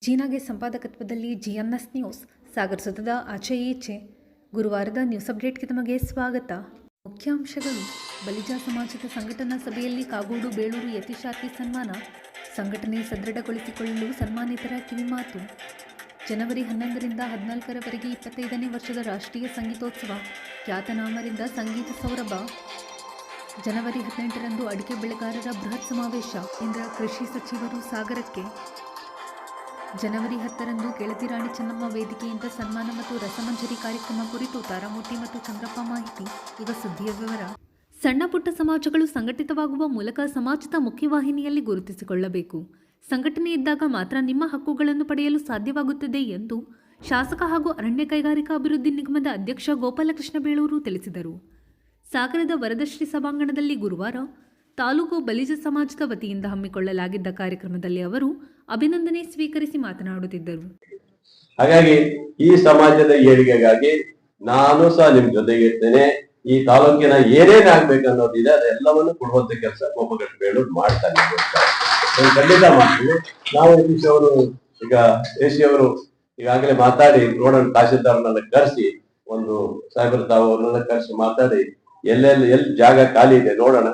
ಜೀನಾಗೆ ಸಂಪಾದಕತ್ವದಲ್ಲಿ GMS news Sagar ಸುತ್ತದ ಆಚೆ ಈಚೆ ಗುರುವಾರದ news ಅಪ್ಡೇಟ್ಗೆ ತಮಗೆ ಸ್ವಾಗತ. ಮುಖ್ಯಾಂಶಗಳು: ಬಲಿಜ ಸಮಾಜದ ಸಂಘಟನಾ ಸಭೆಯಲ್ಲಿ ಕಾಗೋಡು ಬೇಳೂರು ಯತಿಶಾರ್ತಿ ಸನ್ಮಾನ, ಸಂಘಟನೆ ಸದೃಢಗೊಳಿಸಿಕೊಳ್ಳಲು ಸನ್ಮಾನಿತರ ಕಿವಿಮಾತು. ಜನವರಿ 11ರಿಂದ 14ರವರೆಗೆ 25ನೇ ವರ್ಷದ ರಾಷ್ಟ್ರೀಯ ಸಂಗೀತೋತ್ಸವ, ಖ್ಯಾತನಾಮರಿಂದ ಸಂಗೀತ ಸೌರಭ. ಜನವರಿ 18ರಂದು ಅಡಿಕೆ ಬೆಳೆಗಾರರ ಬೃಹತ್ ಸಮಾವೇಶ, ಕೇಂದ್ರ ಕೃಷಿ ಸಚಿವರು ಸಾಗರಕ್ಕೆ. ಜನವರಿ 10ರಂದು ಗೆಳತಿ ರಾಣಿ ಚೆನ್ನಮ್ಮ ವೇದಿಕೆಯಿಂದ ಸನ್ಮಾನ ಮತ್ತು ರಸಮಂಜರಿ ಕಾರ್ಯಕ್ರಮ ಕುರಿತು ತಾರಾಮೂರ್ತಿ ಮತ್ತು ಚಂದ್ರಪ್ಪ ಮಾಹಿತಿ. ಈಗ ಸುದ್ದಿಯ ವಿವರ. ಸಣ್ಣ ಪುಟ್ಟ ಸಮಾಜಗಳು ಸಂಘಟಿತವಾಗುವ ಮೂಲಕ ಸಮಾಜದ ಮುಖ್ಯವಾಹಿನಿಯಲ್ಲಿ ಗುರುತಿಸಿಕೊಳ್ಳಬೇಕು. ಸಂಘಟನೆ ಇದ್ದಾಗ ಮಾತ್ರ ನಿಮ್ಮ ಹಕ್ಕುಗಳನ್ನು ಪಡೆಯಲು ಸಾಧ್ಯವಾಗುತ್ತದೆ ಎಂದು ಶಾಸಕ ಹಾಗೂ ಅರಣ್ಯ ಕೈಗಾರಿಕಾ ಅಭಿವೃದ್ಧಿ ನಿಗಮದ ಅಧ್ಯಕ್ಷ ಗೋಪಾಲಕೃಷ್ಣ ಬೇಳೂರು ತಿಳಿಸಿದರು. ಸಾಗರದ ವರದಶ್ರೀ ಸಭಾಂಗಣದಲ್ಲಿ ಗುರುವಾರ ತಾಲೂಕು ಬಲಿಜ ಸಮಾಜದ ವತಿಯಿಂದ ಹಮ್ಮಿಕೊಳ್ಳಲಾಗಿದ್ದ ಕಾರ್ಯಕ್ರಮದಲ್ಲಿ ಅವರು ಅಭಿನಂದನೆ ಸ್ವೀಕರಿಸಿ ಮಾತನಾಡುತ್ತಿದ್ದರು. ಹಾಗಾಗಿ ಈ ಸಮಾಜದ ಏಳಿಗೆಗಾಗಿ ನಾನು ಸಹ ನಿಮ್ ಜೊತೆಗೆ ಇರ್ತೇನೆ. ಈ ತಾಲೂಕಿನ ಏನೇನ್ ಆಗ್ಬೇಕನ್ನೋದಿದೆ ಅದೆಲ್ಲವನ್ನು ಕೊಡುವಂತ ಕೆಲಸ ಗೋಪಾಲಕೃಷ್ಣ ಬೇಳೂರು ಮಾಡ್ತಾನೆ. ಖಂಡಿತ ಮಾಡ್ತೀವಿ. ನಾವು ಯತೀಶ್ ಅವರು ಈಗ ಎಸಿ ಅವರು ಈಗಾಗಲೇ ಮಾತಾಡಿ ನೋಡೋಣ, ತಹಶೀಲ್ದಾರ್ನೆಲ್ಲ ಕರೆಸಿ ಒಂದು ಸಾಹೇಬರ ತಾವು ಅವ್ರನ್ನೆಲ್ಲ ಕರೆಸಿ ಮಾತಾಡಿ ಎಲ್ಲಿ ಜಾಗ ಖಾಲಿ ಇದೆ ನೋಡೋಣ,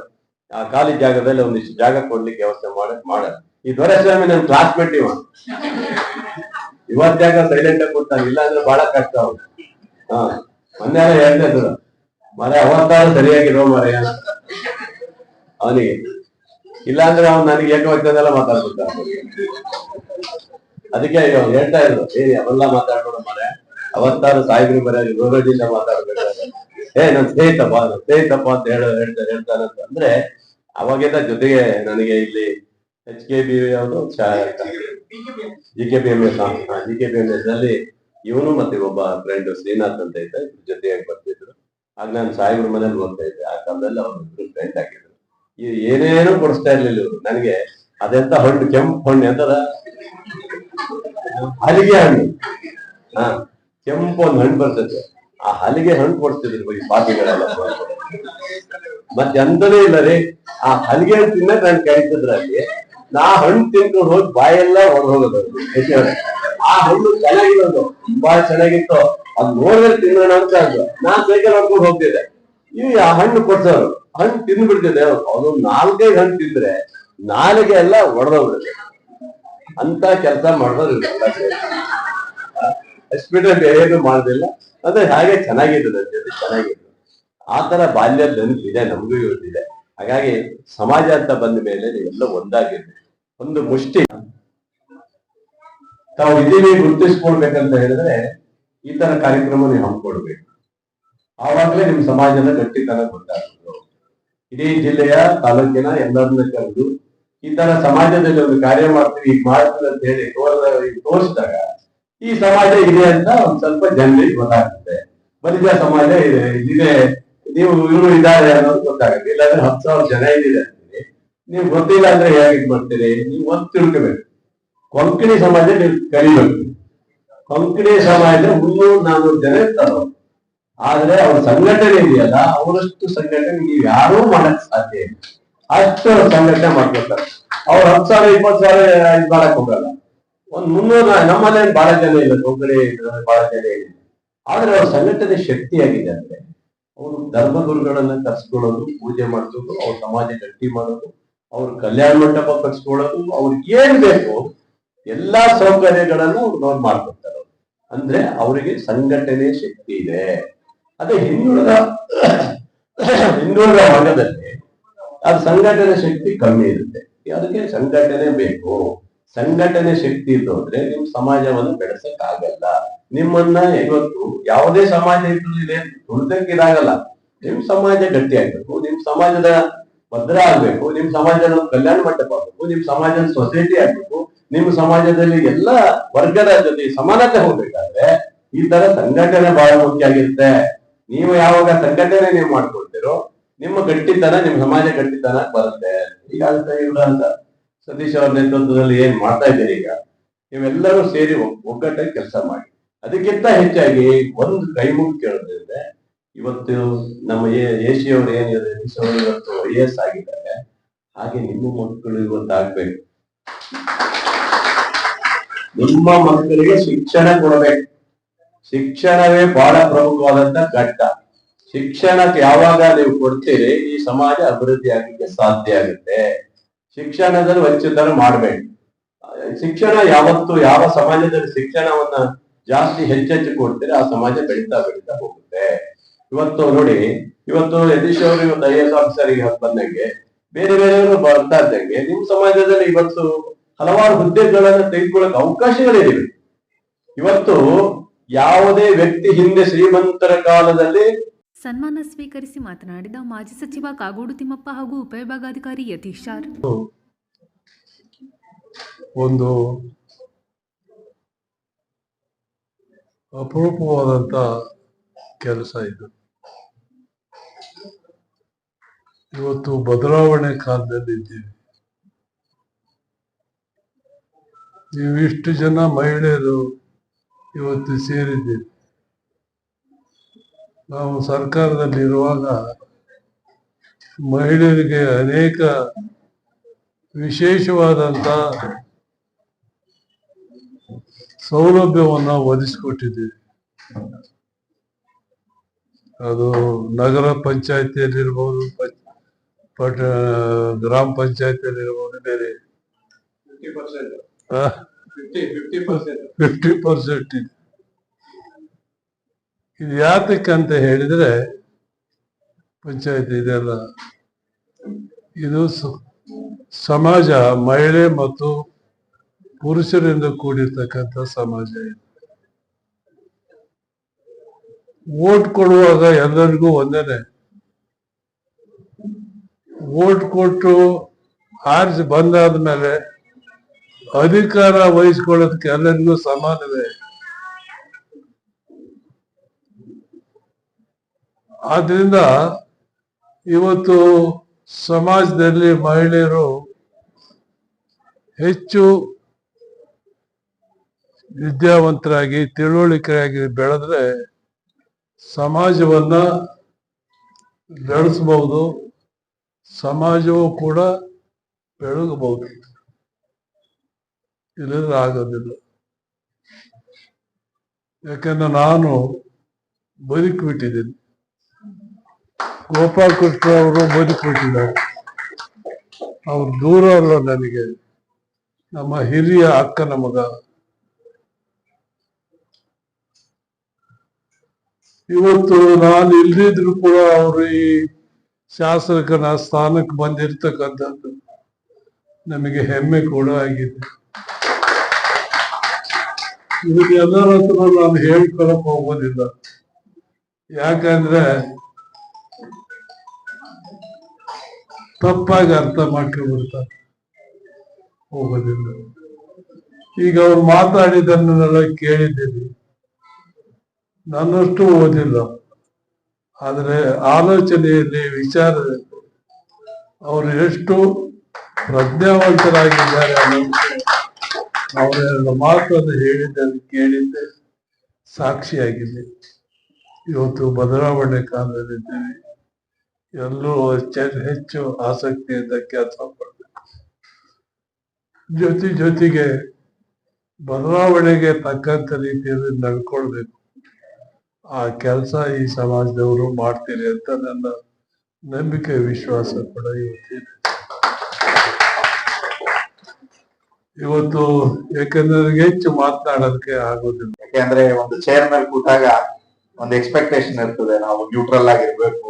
ಆ ಖಾಲಿ ಜಾಗದಲ್ಲಿ ಒಂದಿಷ್ಟು ಜಾಗ ಕೊಡ್ಲಿಕ್ಕೆ ವ್ಯವಸ್ಥೆ ಮಾಡೋಣ. ಈ ದೊರೆಸ್ವಾಮಿ ನನ್ನ ಕ್ಲಾಸ್ಮೇಟ್ ಇವತ್ತಾಗ ಸೈಲೆಂಟ್ ಆಗಿ ಕೊಡ್ತಾನೆ, ಇಲ್ಲ ಅಂದ್ರೆ ಬಹಳ ಕಷ್ಟ ಅವ್ರು. ಮೊನ್ನೆ ಹೇಳ್ತಾ ಇದ್ರು, ಮರ ಅವತ್ತಾರು ಸರಿಯಾಗಿರೋ ಮರೆಯ ಅವನಿಗೆ, ಇಲ್ಲಾಂದ್ರೆ ಅವ್ನು ನನಗೆ ಏಕವಚನದೆಲ್ಲ ಮಾತಾಡ್ಬಿಡ್ತಾನೆ. ಅದಕ್ಕೆ ಹೇಳ್ತಾ ಇದ್ರು, ಅವೆಲ್ಲ ಮಾತಾಡ್ಬೇಡ ಮರೆ, ಅವತ್ತಾರು ಸಾಯಿಬ್ರಿ ಬರ ಗೋರೋಜಿಂದ ಮಾತಾಡ್ಬೇಕಾದ್ರೆ ನನ್ ಸ್ನೇಹಿತಪ್ಪ ಅಂತ ಹೇಳ್ತಾನೆ ಅಂದ್ರೆ ಅವಾಗಿಂದ ಜೊತೆಗೆ ನನಗೆ ಇಲ್ಲಿ HKB ಯಾವುದು GKBMS ಅಲ್ಲಿ ಇವನು ಮತ್ತೆ ಒಬ್ಬ ಫ್ರೆಂಡ್ ಶ್ರೀನಾಥ್ ಅಂತ ಇದ್ದ, ಜೊತೆಯಾಗಿ ಬರ್ತಿದ್ರು. ಆಗ ನಾನು ಸಾಯಿಬ್ರ ಮನೇಲಿ ಓದ್ತಾ ಇದ್ದೆ. ಆ ಕಾಲದಲ್ಲಿ ಅವ್ರಿಬ್ರು ಫ್ರೆಂಡ್ ಆಗಿದ್ರು. ಏನೇನು ಕೊಡಿಸ್ತಾ ಇರ್ಲಿಲ್ಲ ಇವ್ರು ನನಗೆ. ಅದೆಂತ ಹಣ್ಣು, ಕೆಂಪು ಹಣ್ಣು ಎಂತದ ಹಲಿಗೆ ಹಣ್ಣು, ಕೆಂಪು ಒಂದು ಹಣ್ಣು ಬರ್ತದೆ, ಆ ಹಲಿಗೆ ಹಣ್ಣು ಕೊಡ್ತಿದ್ರು ಈ ಪಾಪಿಗಳೆಲ್ಲ. ಮತ್ತೆ ಎಂತಲೇ ಇಲ್ಲ ರೀ, ಆ ಹಲಿಗೆ ಹಣ್ಣು ತಿನ್ನಕ್ ನಾನು ಕರಿತಿದ್ರಲ್ಲಿ ನಾ ಹಣ್ಣು ತಿನ್ಕೊಂಡು ಹೋಗಿ ಬಾಯೆಲ್ಲ ಹೊರಹೋಗೋದು. ಆ ಹಣ್ಣು ಚೆನ್ನಾಗಿರೋದು, ತುಂಬಾ ಚೆನ್ನಾಗಿತ್ತು. ಅದ್ ನೋಡಿದ್ರೆ ತಿನ್ನೋಣ ಅಂತ ಅಂದ್ರು. ನಾನ್ ಸೈಕಲ್ ಹೊಡ್ಕೊಂಡು ಹೋಗ್ತಿದ್ದೆ. ಆ ಹಣ್ಣು ಕೊಡ್ಸೋರು, ಹಣ್ಣು ತಿಂದು ಬಿಡ್ತಿದ್ದೆ. ಅದು 4-5 ಹಣ್ಣು ತಿಂದ್ರೆ ನಾಲಿಗೆ ಎಲ್ಲ ಒಡೆದೋಗ್ಬಿಡುತ್ತೆ. ಅಂತ ಕೆಲಸ ಮಾಡಿದವ್ರು ಅಷ್ಟ್ಬಿಟ್ರೆ ಬೇರೆ ಏನು ಮಾಡುದಿಲ್ಲ. ಅಂದ್ರೆ ಹಾಗೆ ಚೆನ್ನಾಗಿದ್ದು ನನ್ನ ಜೊತೆ ಚೆನ್ನಾಗಿದ್ದು. ಆತರ ಬಾಲ್ಯದ ನೆನಪಿದೆ, ನಮಗೂ ಇವತ್ತಿದೆ. ಹಾಗಾಗಿ ಸಮಾಜ ಅಂತ ಬಂದ ಮೇಲೆ ನೀವೆಲ್ಲ ಒಂದಾಗಿರ್ಬೇಕು. ಒಂದು ಮುಷ್ಟಿ ತಾವು ಇದೀವಿ ಗುರುತಿಸ್ಕೊಳ್ಬೇಕಂತ ಹೇಳಿದ್ರೆ ಈ ತರ ಕಾರ್ಯಕ್ರಮ ನೀವು ಹಮ್ಮಿಕೊಡ್ಬೇಕು. ಆವಾಗಲೇ ನಿಮ್ ಸಮಾಜದ ಗಟ್ಟಿತನ ಗೊತ್ತಾಗ್ತದೆ. ಇಡೀ ಜಿಲ್ಲೆಯ ತಾಲೂಕಿನ ಎಲ್ಲರನ್ನ ಕರೆದು ಈ ತರ ಸಮಾಜದಲ್ಲಿ ಒಂದು ಕಾರ್ಯ ಮಾಡ್ತೀವಿ, ಈಗ ಮಾಡ್ತೀವಿ ಅಂತ ಹೇಳಿ ತೋರಿಸಿದಾಗ ಈ ಸಮಾಜ ಇದೆ ಅಂತ ಒಂದ್ ಸ್ವಲ್ಪ ಜನರಿಗೆ ಗೊತ್ತಾಗುತ್ತೆ. ಬಲಿಜ ಸಮಾಜ ಇದೆ, ನೀವು ಇವರು ಇದ್ದಾರೆ ಅನ್ನೋದು ಗೊತ್ತಾಗುತ್ತೆ. ಇಲ್ಲಾಂದ್ರೆ 10,000 ಜನ ಇದಿದೆ ಅಂತೀರಿ, ನೀವು ಗೊತ್ತಿಲ್ಲ ಅಂದ್ರೆ ಹೇಗೆ ಮಾಡ್ತೀರಿ? ನೀವು ಒಂದು ತಿಳ್ಕೋಬೇಕು. ಕೊಂಕಣಿ ಸಮಾಜ ನೀವು ಕಲಿಬೇಕು. ಕೊಂಕಣಿ ಸಮಾಜ 300-400 ಜನ ಇರ್ತಾರ. ಆದ್ರೆ ಅವ್ರ ಸಂಘಟನೆ ಇದೆಯಲ್ಲ, ಅವರಷ್ಟು ಸಂಘಟನೆ ನೀವು ಯಾರೂ ಮಾಡಕ್ ಸಾಧ್ಯ ಇಲ್ಲ. ಅಷ್ಟು ಸಂಘಟನೆ ಮಾಡ್ಕೊತಾರೆ. ಅವ್ರು 10,000 20,000 ಇದು ಮಾಡಕ್ ಹೋಗಲ್ಲ. ಒಂದ್ 300 ನಮ್ಮಲ್ಲಿ ಬಹಳ ಜನ ಇಲ್ಲ, ಕೊಂಕಣಿ ಬಹಳ ಜನ ಇಲ್ಲ. ಆದ್ರೆ ಅವ್ರ ಸಂಘಟನೆ ಶಕ್ತಿಯಾಗಿದೆ. ಅಂದ್ರೆ ಅವರು ಧರ್ಮಗುರುಗಳನ್ನ ಕರ್ಸ್ಕೊಳ್ಳೋದು, ಪೂಜೆ ಮಾಡಿಸೋದು, ಅವ್ರ ಸಮಾಜ ಗಟ್ಟಿ ಮಾಡೋದು, ಅವ್ರ ಕಲ್ಯಾಣ ಮಂಟಪ ಕಟ್ಸ್ಕೊಳ್ಳೋದು, ಅವ್ರಿಗೆ ಏನ್ ಬೇಕು ಎಲ್ಲಾ ಸೌಕರ್ಯಗಳನ್ನ ಅವ್ರು ಮಾಡ್ಕೊಡ್ತಾರೆ. ಅಂದ್ರೆ ಅವರಿಗೆ ಸಂಘಟನೆ ಶಕ್ತಿ ಇದೆ. ಅದೇ ಹಿಂದುಳಿದ ವರ್ಗದಲ್ಲಿ ಅದು ಸಂಘಟನೆ ಶಕ್ತಿ ಕಮ್ಮಿ ಇರುತ್ತೆ. ಅದಕ್ಕೆ ಸಂಘಟನೆ ಬೇಕು. ಸಂಘಟನೆ ಶಕ್ತಿ ಇದ್ದು ಅಂದ್ರೆ ನಿಮ್ ಸಮಾಜವನ್ನು ಬೆಳೆಸಕ್ ಆಗಲ್ಲ. ನಿಮ್ಮನ್ನ ಇವತ್ತು ಯಾವುದೇ ಸಮಾಜ ಇದ್ರೆ ತುಳಿದಕ್ಕಿದಾಗಲ್ಲ. ನಿಮ್ ಸಮಾಜ ಗಟ್ಟಿ ಆಗ್ಬೇಕು, ನಿಮ್ ಸಮಾಜದ ಭದ್ರ ಆಗ್ಬೇಕು, ನಿಮ್ ಸಮಾಜದ ಕಲ್ಯಾಣ ಮಂಟಪ ಆಗ್ಬೇಕು, ನಿಮ್ ಸಮಾಜದ ಸೊಸೈಟಿ ಆಗ್ಬೇಕು, ನಿಮ್ ಸಮಾಜದಲ್ಲಿ ಎಲ್ಲಾ ವರ್ಗದ ಜೊತೆ ಸಮಾನತೆ ಹೋಗ್ಬೇಕಾದ್ರೆ ಈ ತರ ಸಂಘಟನೆ ಬಹಳ ಮುಖ್ಯ ಆಗಿರುತ್ತೆ. ನೀವು ಯಾವಾಗ ಸಂಘಟನೆ ನೀವು ಮಾಡ್ಕೊಳ್ತೀರೋ ನಿಮ್ಮ ಗಟ್ಟಿತನ, ನಿಮ್ ಸಮಾಜ ಗಟ್ಟಿತನ ಬರುತ್ತೆ. ಈಗ ಅಂತ ಸತೀಶ್ ಅವ್ರ ನೇತೃತ್ವದಲ್ಲಿ ಏನ್ ಮಾಡ್ತಾ ಇದ್ದೀರಿ, ಈಗ ನೀವೆಲ್ಲರೂ ಸೇರಿ ಒಗ್ಗಟ್ಟಾಗಿ ಕೆಲಸ ಮಾಡಿ. ಅದಕ್ಕಿಂತ ಹೆಚ್ಚಾಗಿ ಒಂದು ಕೈ ಮುಗಿ ಕೇಳೋದ್ರಿಂದ ಇವತ್ತು ನಮ್ಮ ಎಸಿ ಅವರು ಏನಿದೆ ಇವತ್ತು IAS ಆಗಿದ್ದಾರೆ, ಹಾಗೆ ನಿಮ್ಮ ಮಕ್ಕಳು ಇವತ್ತು ಆಗ್ಬೇಕು. ನಿಮ್ಮ ಮಕ್ಕಳಿಗೆ ಶಿಕ್ಷಣ ಕೊಡಬೇಕು. ಶಿಕ್ಷಣವೇ ಬಹಳ ಪ್ರಮುಖವಾದಂತ ಘಟ್ಟ. ಶಿಕ್ಷಣಕ್ಕೆ ಯಾವಾಗ ನೀವು ಕೊಡ್ತೀರಿ ಈ ಸಮಾಜ ಅಭಿವೃದ್ಧಿ ಆಗಲಿಕ್ಕೆ ಸಾಧ್ಯ ಆಗುತ್ತೆ. ಶಿಕ್ಷಣದಲ್ಲಿ ವಂಚಿತರ ಮಾಡಬೇಕು. ಶಿಕ್ಷಣ ಯಾವತ್ತು ಯಾವ ಸಮಾಜದಲ್ಲಿ ಶಿಕ್ಷಣವನ್ನ ಜಾಸ್ತಿ ಹೆಚ್ಚೆಚ್ಚು ಕೊಡ್ತೀರಿ ಆ ಸಮಾಜ ಬೆಳೀತಾ ಬೆಳೀತಾ ಹೋಗುತ್ತೆ. ಇವತ್ತು ನೋಡಿ, ಇವತ್ತು ಯತೀಶ್ ಅವರು ಇವತ್ತು IAS ಆಫೀಸರ್ಗೆ ಬಂದಂಗೆ ಬೇರೆ ಬೇರೆಯವರು ಬರ್ತಾ ಇದ್ದಂಗೆ ನಿಮ್ಮ ಸಮಾಜದಲ್ಲಿ ಇವತ್ತು ಹಲವಾರು ಹುದ್ದೆಗಳನ್ನ ತೆಗೆದುಕೊಳ್ಳಕ್ಕೆ ಅವಕಾಶಗಳಿವೆ. ಇವತ್ತು ಯಾವುದೇ ವ್ಯಕ್ತಿ ಹಿಂದೆ ಶ್ರೀಮಂತರ ಕಾಲದಲ್ಲಿ ಸನ್ಮಾನ ಸ್ವೀಕರಿಸಿ ಮಾತನಾಡಿದ ಮಾಜಿ ಸಚಿವ ಕಾಗೋಡು ತಿಮ್ಮಪ್ಪ ಹಾಗೂ ಉಪವಿಭಾಗಾಧಿಕಾರಿ ಯತೀಶ್ ಆರ್. ಒಂದು ಅಪರೂಪವಾದಂತ ಕೆಲಸ ಇದು. ಇವತ್ತು ಬದಲಾವಣೆ ಕಾಲದಲ್ಲಿ ಇದ್ದೀವಿ. ನೀವು ಇಷ್ಟು ಜನ ಮಹಿಳೆಯರು ಇವತ್ತು ಸೇರಿದ್ದೀವಿ. ನಾವು ಸರ್ಕಾರದಲ್ಲಿರುವಾಗ ಮಹಿಳೆಯರಿಗೆ ಅನೇಕ ವಿಶೇಷವಾದಂತ ಸೌಲಭ್ಯವನ್ನ ಒದಗಿಸಿಕೊಟ್ಟಿದ್ದೀವಿ. ಅದು ನಗರ ಪಂಚಾಯತಿಯಲ್ಲಿರ್ಬೋದು, ಗ್ರಾಮ ಪಂಚಾಯತಿಯಲ್ಲಿರ್ಬೋದು, ಬೇರೆ 50% ಇದೆ. ಇದು ಯಾತಕ್ಕಂತ ಹೇಳಿದ್ರೆ ಪಂಚಾಯತ್ ಇದೆಲ್ಲ ಇದು ಸಮಾಜ ಮಹಿಳೆ ಮತ್ತು ಪುರುಷರಿಂದ ಕೂಡಿರ್ತಕ್ಕಂಥ ಸಮಾಜ ಇದು. ವೋಟ್ ಕೊಡುವಾಗ ಎಲ್ಲರಿಗೂ ಒಂದೇನೆ. ವೋಟ್ ಕೊಟ್ಟು ಆರಿಸಿ ಬಂದಾದ್ಮೇಲೆ ಅಧಿಕಾರ ವಹಿಸ್ಕೊಳ್ಳೋದಕ್ಕೆ ಎಲ್ಲರಿಗೂ ಸಮಾನವೇ. ಆದ್ರಿಂದ ಇವತ್ತು ಸಮಾಜದಲ್ಲಿ ಮಹಿಳೆಯರು ಹೆಚ್ಚು ವಿದ್ಯಾವಂತರಾಗಿ ತಿಳುವಳಿಕೆಯಾಗಿ ಬೆಳೆದ್ರೆ ಸಮಾಜವನ್ನ ಬೆಳೆಸಬಹುದು, ಸಮಾಜವೂ ಕೂಡ ಬೆಳಗಬಹುದು. ಇಲ್ಲದ್ರೆ ಆಗೋದಿಲ್ಲ. ಯಾಕಂದ್ರೆ ನಾನು ಬದುಕಿಬಿಟ್ಟಿದ್ದೀನಿ. ಗೋಪಾಲ್ ಕೃಷ್ಣ ಅವರು ಬದುಕಿಬಿಟ್ಟಿದ್ದಾರೆ. ಅವ್ರು ದೂರ ಅಲ್ಲ ನನಗೆ, ನಮ್ಮ ಹಿರಿಯ ಅಕ್ಕನ ಮಗ. ಇವತ್ತು ನಾನು ಇಲ್ದಿದ್ರು ಕೂಡ ಅವರು ಈ ಶಾಸಕನ ಸ್ಥಾನಕ್ಕೆ ಬಂದಿರ್ತಕ್ಕಂಥದ್ದು ನಮಗೆ ಹೆಮ್ಮೆ ಕೂಡ ಆಗಿದೆ. ಇದಕ್ಕೆ ಎಲ್ಲರ ಹತ್ರ ನಾನು ಹೇಳ್ಕೊಳಕ್ ಹೋಗೋದಿಲ್ಲ. ಯಾಕಂದ್ರೆ ತಪ್ಪಾಗಿ ಅರ್ಥ ಮಾಡ್ಕೊಂಡ್ಬಿಡ್ತಾರೆ, ಹೋಗೋದಿಲ್ಲ. ಈಗ ಅವ್ರು ಮಾತಾಡಿದ್ದನ್ನೆಲ್ಲ ಕೇಳಿದ್ದೀನಿ. ನನ್ನಷ್ಟು ಓದಿಲ್ಲ, ಆದ್ರೆ ಆಲೋಚನೆಯಲ್ಲಿ ವಿಚಾರದಲ್ಲಿ ಅವರು ಎಷ್ಟು ಪ್ರಜ್ಞಾವಂತರಾಗಿದ್ದಾರೆ ಅವರ ಮಾತನ್ನು ಹೇಳಿದ್ದನ್ನು ಕೇಳಿದ್ದೆ ಸಾಕ್ಷಿಯಾಗಿದೆ. ಇವತ್ತು ಬದಲಾವಣೆ ಕಾಲದಲ್ಲಿದ್ದೇವೆ. ಎಲ್ಲರೂ ಹೆಚ್ಚು ಆಸಕ್ತಿಯಿಂದ ಕೆಲಸ ಮಾಡಬೇಕು. ಜೊತೆಗೆ ಬದಲಾವಣೆಗೆ ತಕ್ಕಂತ ರೀತಿಯಲ್ಲಿ ನಡ್ಕೊಳ್ಬೇಕು. ಆ ಕೆಲಸ ಈ ಸಮಾಜದವರು ಮಾಡ್ತೀರಿ ಅಂತ ನನ್ನ ನಂಬಿಕೆ, ವಿಶ್ವಾಸ ಕೂಡ ಇವತ್ತಿದೆ. ಇವತ್ತು ಯಾಕಂದ್ರೆ ಹೆಚ್ಚು ಮಾತನಾಡೋದಕ್ಕೆ ಆಗೋದಿಲ್ಲ. ಯಾಕೆಂದ್ರೆ ಒಂದು ಚೇರ್ ಮೇಲೆ ಕೂತಾಗ ಒಂದು ಎಕ್ಸ್ಪೆಕ್ಟೇಷನ್ ಇರ್ತದೆ, ನಾವು ನ್ಯೂಟ್ರಲ್ ಆಗಿರ್ಬೇಕು,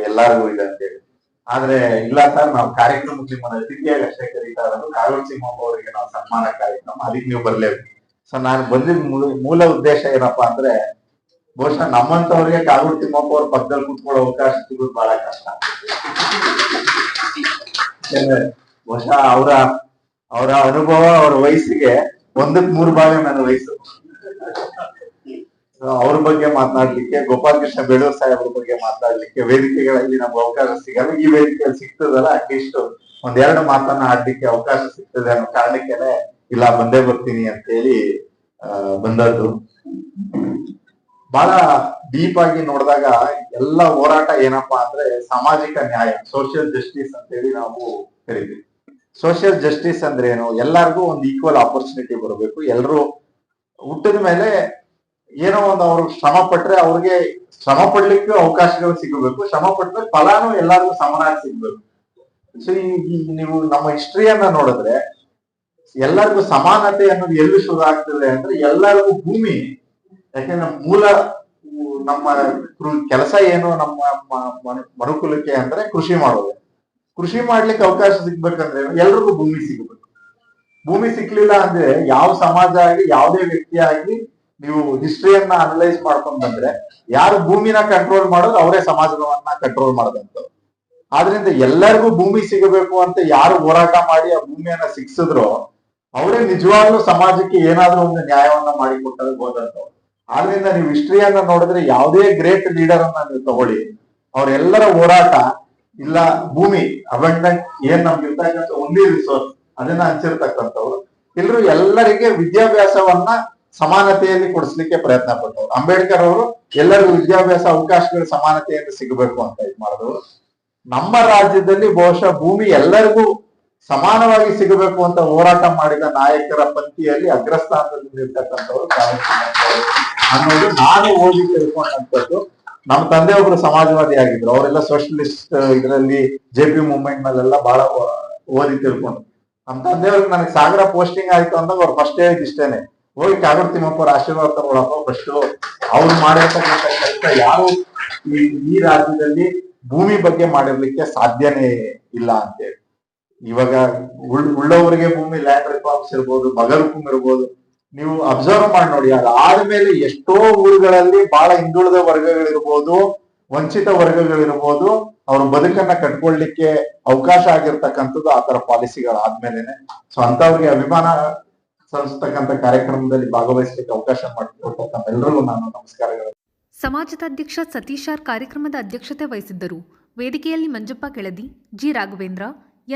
ಎಲ್ಲಾರ್ಗು ಇದೆ ಅಂತೇಳಿ. ಆದ್ರೆ ಇಲ್ಲ ಸರ್, ನಾವು ಕಾರ್ಯಕ್ರಮಕ್ಕೆ ನಿಮ್ಮನ್ನ ಅತಿಥಿಯಾಗಿ ಅಷ್ಟೇ ಕರೀತಾ ಇರೋದು. ಕಾಗೋಡು ತಿಮ್ಮಪ್ಪ ಅವರಿಗೆ ನಾವು ಸನ್ಮಾನ ಕಾರ್ಯಕ್ರಮ, ಅದಕ್ಕೆ ನೀವು ಬರ್ಲೇಬೇಕು. ಸೊ ನಾನು ಬಂದಿದ್ದ ಮೂಲ ಉದ್ದೇಶ ಏನಪ್ಪಾ ಅಂದ್ರೆ, ಬಹುಶಃ ನಮ್ಮಂತವ್ರಿಗೆ ಕಾಗೋಡು ತಿಮ್ಮಪ್ಪ ಅವ್ರ ಪಕ್ಕದಲ್ಲಿ ಕೂತ್ಕೊಳ್ಳೋ ಅವಕಾಶ ಸಿಗೋದು ಬಹಳ ಕಷ್ಟ. ಬಹುಶಃ ಅವರ ಅನುಭವ, ಅವರ ವಯಸ್ಸಿಗೆ 1/3 ಭಾಗ ನನ್ನ ವಯಸ್ಸು. ಅವ್ರ ಬಗ್ಗೆ ಮಾತನಾಡ್ಲಿಕ್ಕೆ, ಗೋಪಾಲ್ ಕೃಷ್ಣ ಬೇಳೂರ್ ಸಾಹೇಬ್ರ ಬಗ್ಗೆ ಮಾತಾಡ್ಲಿಕ್ಕೆ ವೇದಿಕೆಗಳಲ್ಲಿ ನಮ್ಗೆ ಅವಕಾಶ ಸಿಗಲ್ಲ. ಈ ವೇದಿಕೆಯಲ್ಲಿ ಸಿಗ್ತದಲ್ಲ, ಅಟ್ಲೀಸ್ಟ್ 1-2 ಮಾತನ್ನ ಆಡ್ಲಿಕ್ಕೆ ಅವಕಾಶ ಸಿಗ್ತದೆ ಅನ್ನೋ ಕಾರಣಕ್ಕೆನೆ ಇಲ್ಲ ಬಂದೇ ಬರ್ತೀನಿ ಅಂತ ಹೇಳಿ ಬಂದದ್ದು. ಬಹಳ ಡೀಪ್ ಆಗಿ ನೋಡಿದಾಗ ಎಲ್ಲ ಹೋರಾಟ ಏನಪ್ಪಾ ಅಂದ್ರೆ ಸಾಮಾಜಿಕ ನ್ಯಾಯ, ಸೋಷಿಯಲ್ ಜಸ್ಟಿಸ್ ಅಂತ ಹೇಳಿ ನಾವು ಕರಿತೀವಿ. ಸೋಷಿಯಲ್ ಜಸ್ಟಿಸ್ ಅಂದ್ರೆ ಏನು? ಎಲ್ಲರಿಗೂ ಒಂದು ಈಕ್ವಲ್ ಆಪರ್ಚುನಿಟಿ ಬರಬೇಕು. ಎಲ್ಲರೂ ಹುಟ್ಟಿದ ಮೇಲೆ ಏನೋ ಒಂದು ಅವ್ರು ಶ್ರಮ ಪಟ್ರೆ ಅವ್ರಿಗೆ ಶ್ರಮ ಪಡ್ಲಿಕ್ಕೆ ಅವಕಾಶಗಳು ಸಿಗಬೇಕು. ಶ್ರಮ ಪಟ್ರೆ ಫಲಾನು ಎಲ್ಲರಿಗೂ ಸಮನಾಗಿ ಸಿಗ್ಬೇಕು. ಸೊ ನೀವು ನಮ್ಮ ಹಿಸ್ಟ್ರಿಯನ್ನ ನೋಡಿದ್ರೆ ಎಲ್ಲರಿಗೂ ಸಮಾನತೆ ಅನ್ನೋದು ಎಲ್ಲಿ ಶುರು ಆಗ್ತದೆ ಅಂದ್ರೆ ಎಲ್ಲರಿಗೂ ಭೂಮಿ, ಯಾಕೆಂದ್ರೆ ಮೂಲ ನಮ್ಮ ಕೆಲಸ ಏನು ನಮ್ಮ ಮನುಕುಲಕ್ಕೆ ಅಂದ್ರೆ ಕೃಷಿ ಮಾಡೋದು. ಕೃಷಿ ಮಾಡ್ಲಿಕ್ಕೆ ಅವಕಾಶ ಸಿಗ್ಬೇಕಂದ್ರೆ ಎಲ್ರಿಗೂ ಭೂಮಿ ಸಿಗಬೇಕು. ಭೂಮಿ ಸಿಕ್ಲಿಲ್ಲ ಅಂದ್ರೆ ಯಾವ ಸಮಾಜ ಆಗ್ಲಿ ಯಾವುದೇ ವ್ಯಕ್ತಿ ಆಗ್ಲಿ, ನೀವು ಹಿಸ್ಟ್ರಿಯನ್ನ ಅನಲೈಸ್ ಮಾಡ್ಕೊಂಡ್ ಬಂದ್ರೆ ಯಾರು ಭೂಮಿನ ಕಂಟ್ರೋಲ್ ಮಾಡೋದು ಅವರೇ ಸಮಾಜವನ್ನ ಕಂಟ್ರೋಲ್ ಮಾಡೋದಂತ. ಆದ್ರಿಂದ ಎಲ್ಲರಿಗೂ ಭೂಮಿ ಸಿಗಬೇಕು ಅಂತ ಯಾರು ಹೋರಾಟ ಮಾಡಿ ಆ ಭೂಮಿಯನ್ನ ಸಿಕ್ಸಿದ್ರೋ ಅವರೇ ನಿಜವಾಗ್ಲೂ ಸಮಾಜಕ್ಕೆ ಏನಾದ್ರೂ ಒಂದು ನ್ಯಾಯವನ್ನ ಮಾಡಿಕೊಟ್ಟರೆ ಹೋದಂತವ್ರು. ಆದ್ರಿಂದ ನೀವು ಹಿಸ್ಟ್ರಿಯನ್ನ ನೋಡಿದ್ರೆ ಯಾವುದೇ ಗ್ರೇಟ್ ಲೀಡರ್ ಅನ್ನ ನೀವು ತಗೊಳ್ಳಿ, ಅವರೆಲ್ಲರ ಹೋರಾಟ ಇಲ್ಲ ಭೂಮಿ ಅಬಂಡೆಂಟ್ ಏನ್ ನಮ್ಗೆ ಇರ್ತಕ್ಕಂಥ ಓನ್ಲಿ ರಿಸೋರ್ಸ್ ಅದನ್ನ ಹಂಚಿರ್ತಕ್ಕಂಥವ್ರು ಎಲ್ಲರೂ ಎಲ್ಲರಿಗೆ ವಿದ್ಯಾಭ್ಯಾಸವನ್ನ ಸಮಾನತೆಯಲ್ಲಿ ಕೊಡಿಸ್ಲಿಕ್ಕೆ ಪ್ರಯತ್ನ ಪಟ್ಟವ್ರು. ಅಂಬೇಡ್ಕರ್ ಅವರು ಎಲ್ಲರಿಗೂ ವಿದ್ಯಾಭ್ಯಾಸ ಅವಕಾಶಗಳು ಸಮಾನತೆಯಿಂದ ಸಿಗಬೇಕು ಅಂತ ಇದು ಮಾಡಿದವರು. ನಮ್ಮ ರಾಜ್ಯದಲ್ಲಿ ಬಹುಶಃ ಭೂಮಿ ಎಲ್ಲರಿಗೂ ಸಮಾನವಾಗಿ ಸಿಗಬೇಕು ಅಂತ ಹೋರಾಟ ಮಾಡಿದ ನಾಯಕರ ಪಂಕ್ತಿಯಲ್ಲಿ ಅಗ್ರಸ್ಥಾನದಲ್ಲಿ ಇರ್ತಕ್ಕಂಥವ್ರು ಅನ್ನೋದು ನಾನು ಓದಿ ತಿಳ್ಕೊಂಡಂಥದ್ದು. ನಮ್ಮ ತಂದೆ ಒಬ್ರು ಸಮಾಜವಾದಿ ಆಗಿದ್ರು, ಅವರೆಲ್ಲ ಸೋಷಲಿಸ್ಟ್ ಇದರಲ್ಲಿ JP ಮೂವ್ಮೆಂಟ್ ನಲ್ಲೆಲ್ಲ ಬಹಳ ಓದಿ ತಿಳ್ಕೊಂಡು. ನಮ್ಮ ತಂದೆಯವ್ರಿಗೆ ನನಗೆ ಸಾಗರ ಪೋಸ್ಟಿಂಗ್ ಆಯ್ತು ಅಂದಾಗ ಅವ್ರು ಫಸ್ಟ್ ಹೇಳಿದ್ ಇಷ್ಟೇನೆ, ಹೋಗಿ ಕಾಗೋಡು ತಿಮ್ಮಪ್ಪವ್ರ ಆಶೀರ್ವಾದ ತಗೊಳಪ್ಪ ಫಸ್ಟ್. ಅವ್ರು ಮಾಡಿರ್ತಕ್ಕಂಥ ಕೆಲಸ ಯಾರು ಈ ರಾಜ್ಯದಲ್ಲಿ ಭೂಮಿ ಬಗ್ಗೆ ಮಾಡಿರ್ಲಿಕ್ಕೆ ಸಾಧ್ಯನೇ ಇಲ್ಲ ಅಂತೇಳಿ. ಇವಾಗ ಉಳ್ಳವರಿಗೆ ಭೂಮಿ, ಲ್ಯಾಂಡ್ ರಿಫಾರ್ಮ್ಸ್ ಇರ್ಬೋದು, ಬಗರುಕುಂ ಇರ್ಬೋದು, ನೀವು ಅಬ್ಸರ್ವ್ ಮಾಡಿ ನೋಡಿ. ಅದಾದ್ಮೇಲೆ ಎಷ್ಟೋ ಊರುಗಳಲ್ಲಿ ಬಹಳ ಹಿಂದುಳಿದ ವರ್ಗಗಳಿರ್ಬೋದು, ವಂಚಿತ ವರ್ಗಗಳಿರ್ಬೋದು, ಅವ್ರ ಬದುಕನ್ನ ಕಟ್ಕೊಳ್ಲಿಕ್ಕೆ ಅವಕಾಶ ಆಗಿರ್ತಕ್ಕಂಥದ್ದು ಆ ತರ ಪಾಲಿಸಿಗಳಾದ್ಮೇಲೆನೆ. ಸೊ ಅಂತವ್ರಿಗೆ ಅಭಿಮಾನ ಸಲ್ಲಿಸ್ತಕ್ಕಂಥ ಕಾರ್ಯಕ್ರಮದಲ್ಲಿ ಭಾಗವಹಿಸಲಿಕ್ಕೆ ಅವಕಾಶ ಮಾಡಿಕೊಡ್ತಕ್ಕಂಥ ಎಲ್ರಿಗೂ ನಾನು ನಮಸ್ಕಾರಗಳು. ಸಮಾಜದ ಅಧ್ಯಕ್ಷ ಸತೀಶ್ ಆರ್ ಕಾರ್ಯಕ್ರಮದ ಅಧ್ಯಕ್ಷತೆ ವಹಿಸಿದ್ದರು. ವೇದಿಕೆಯಲ್ಲಿ Manjappa Keladi, G Raghavendra,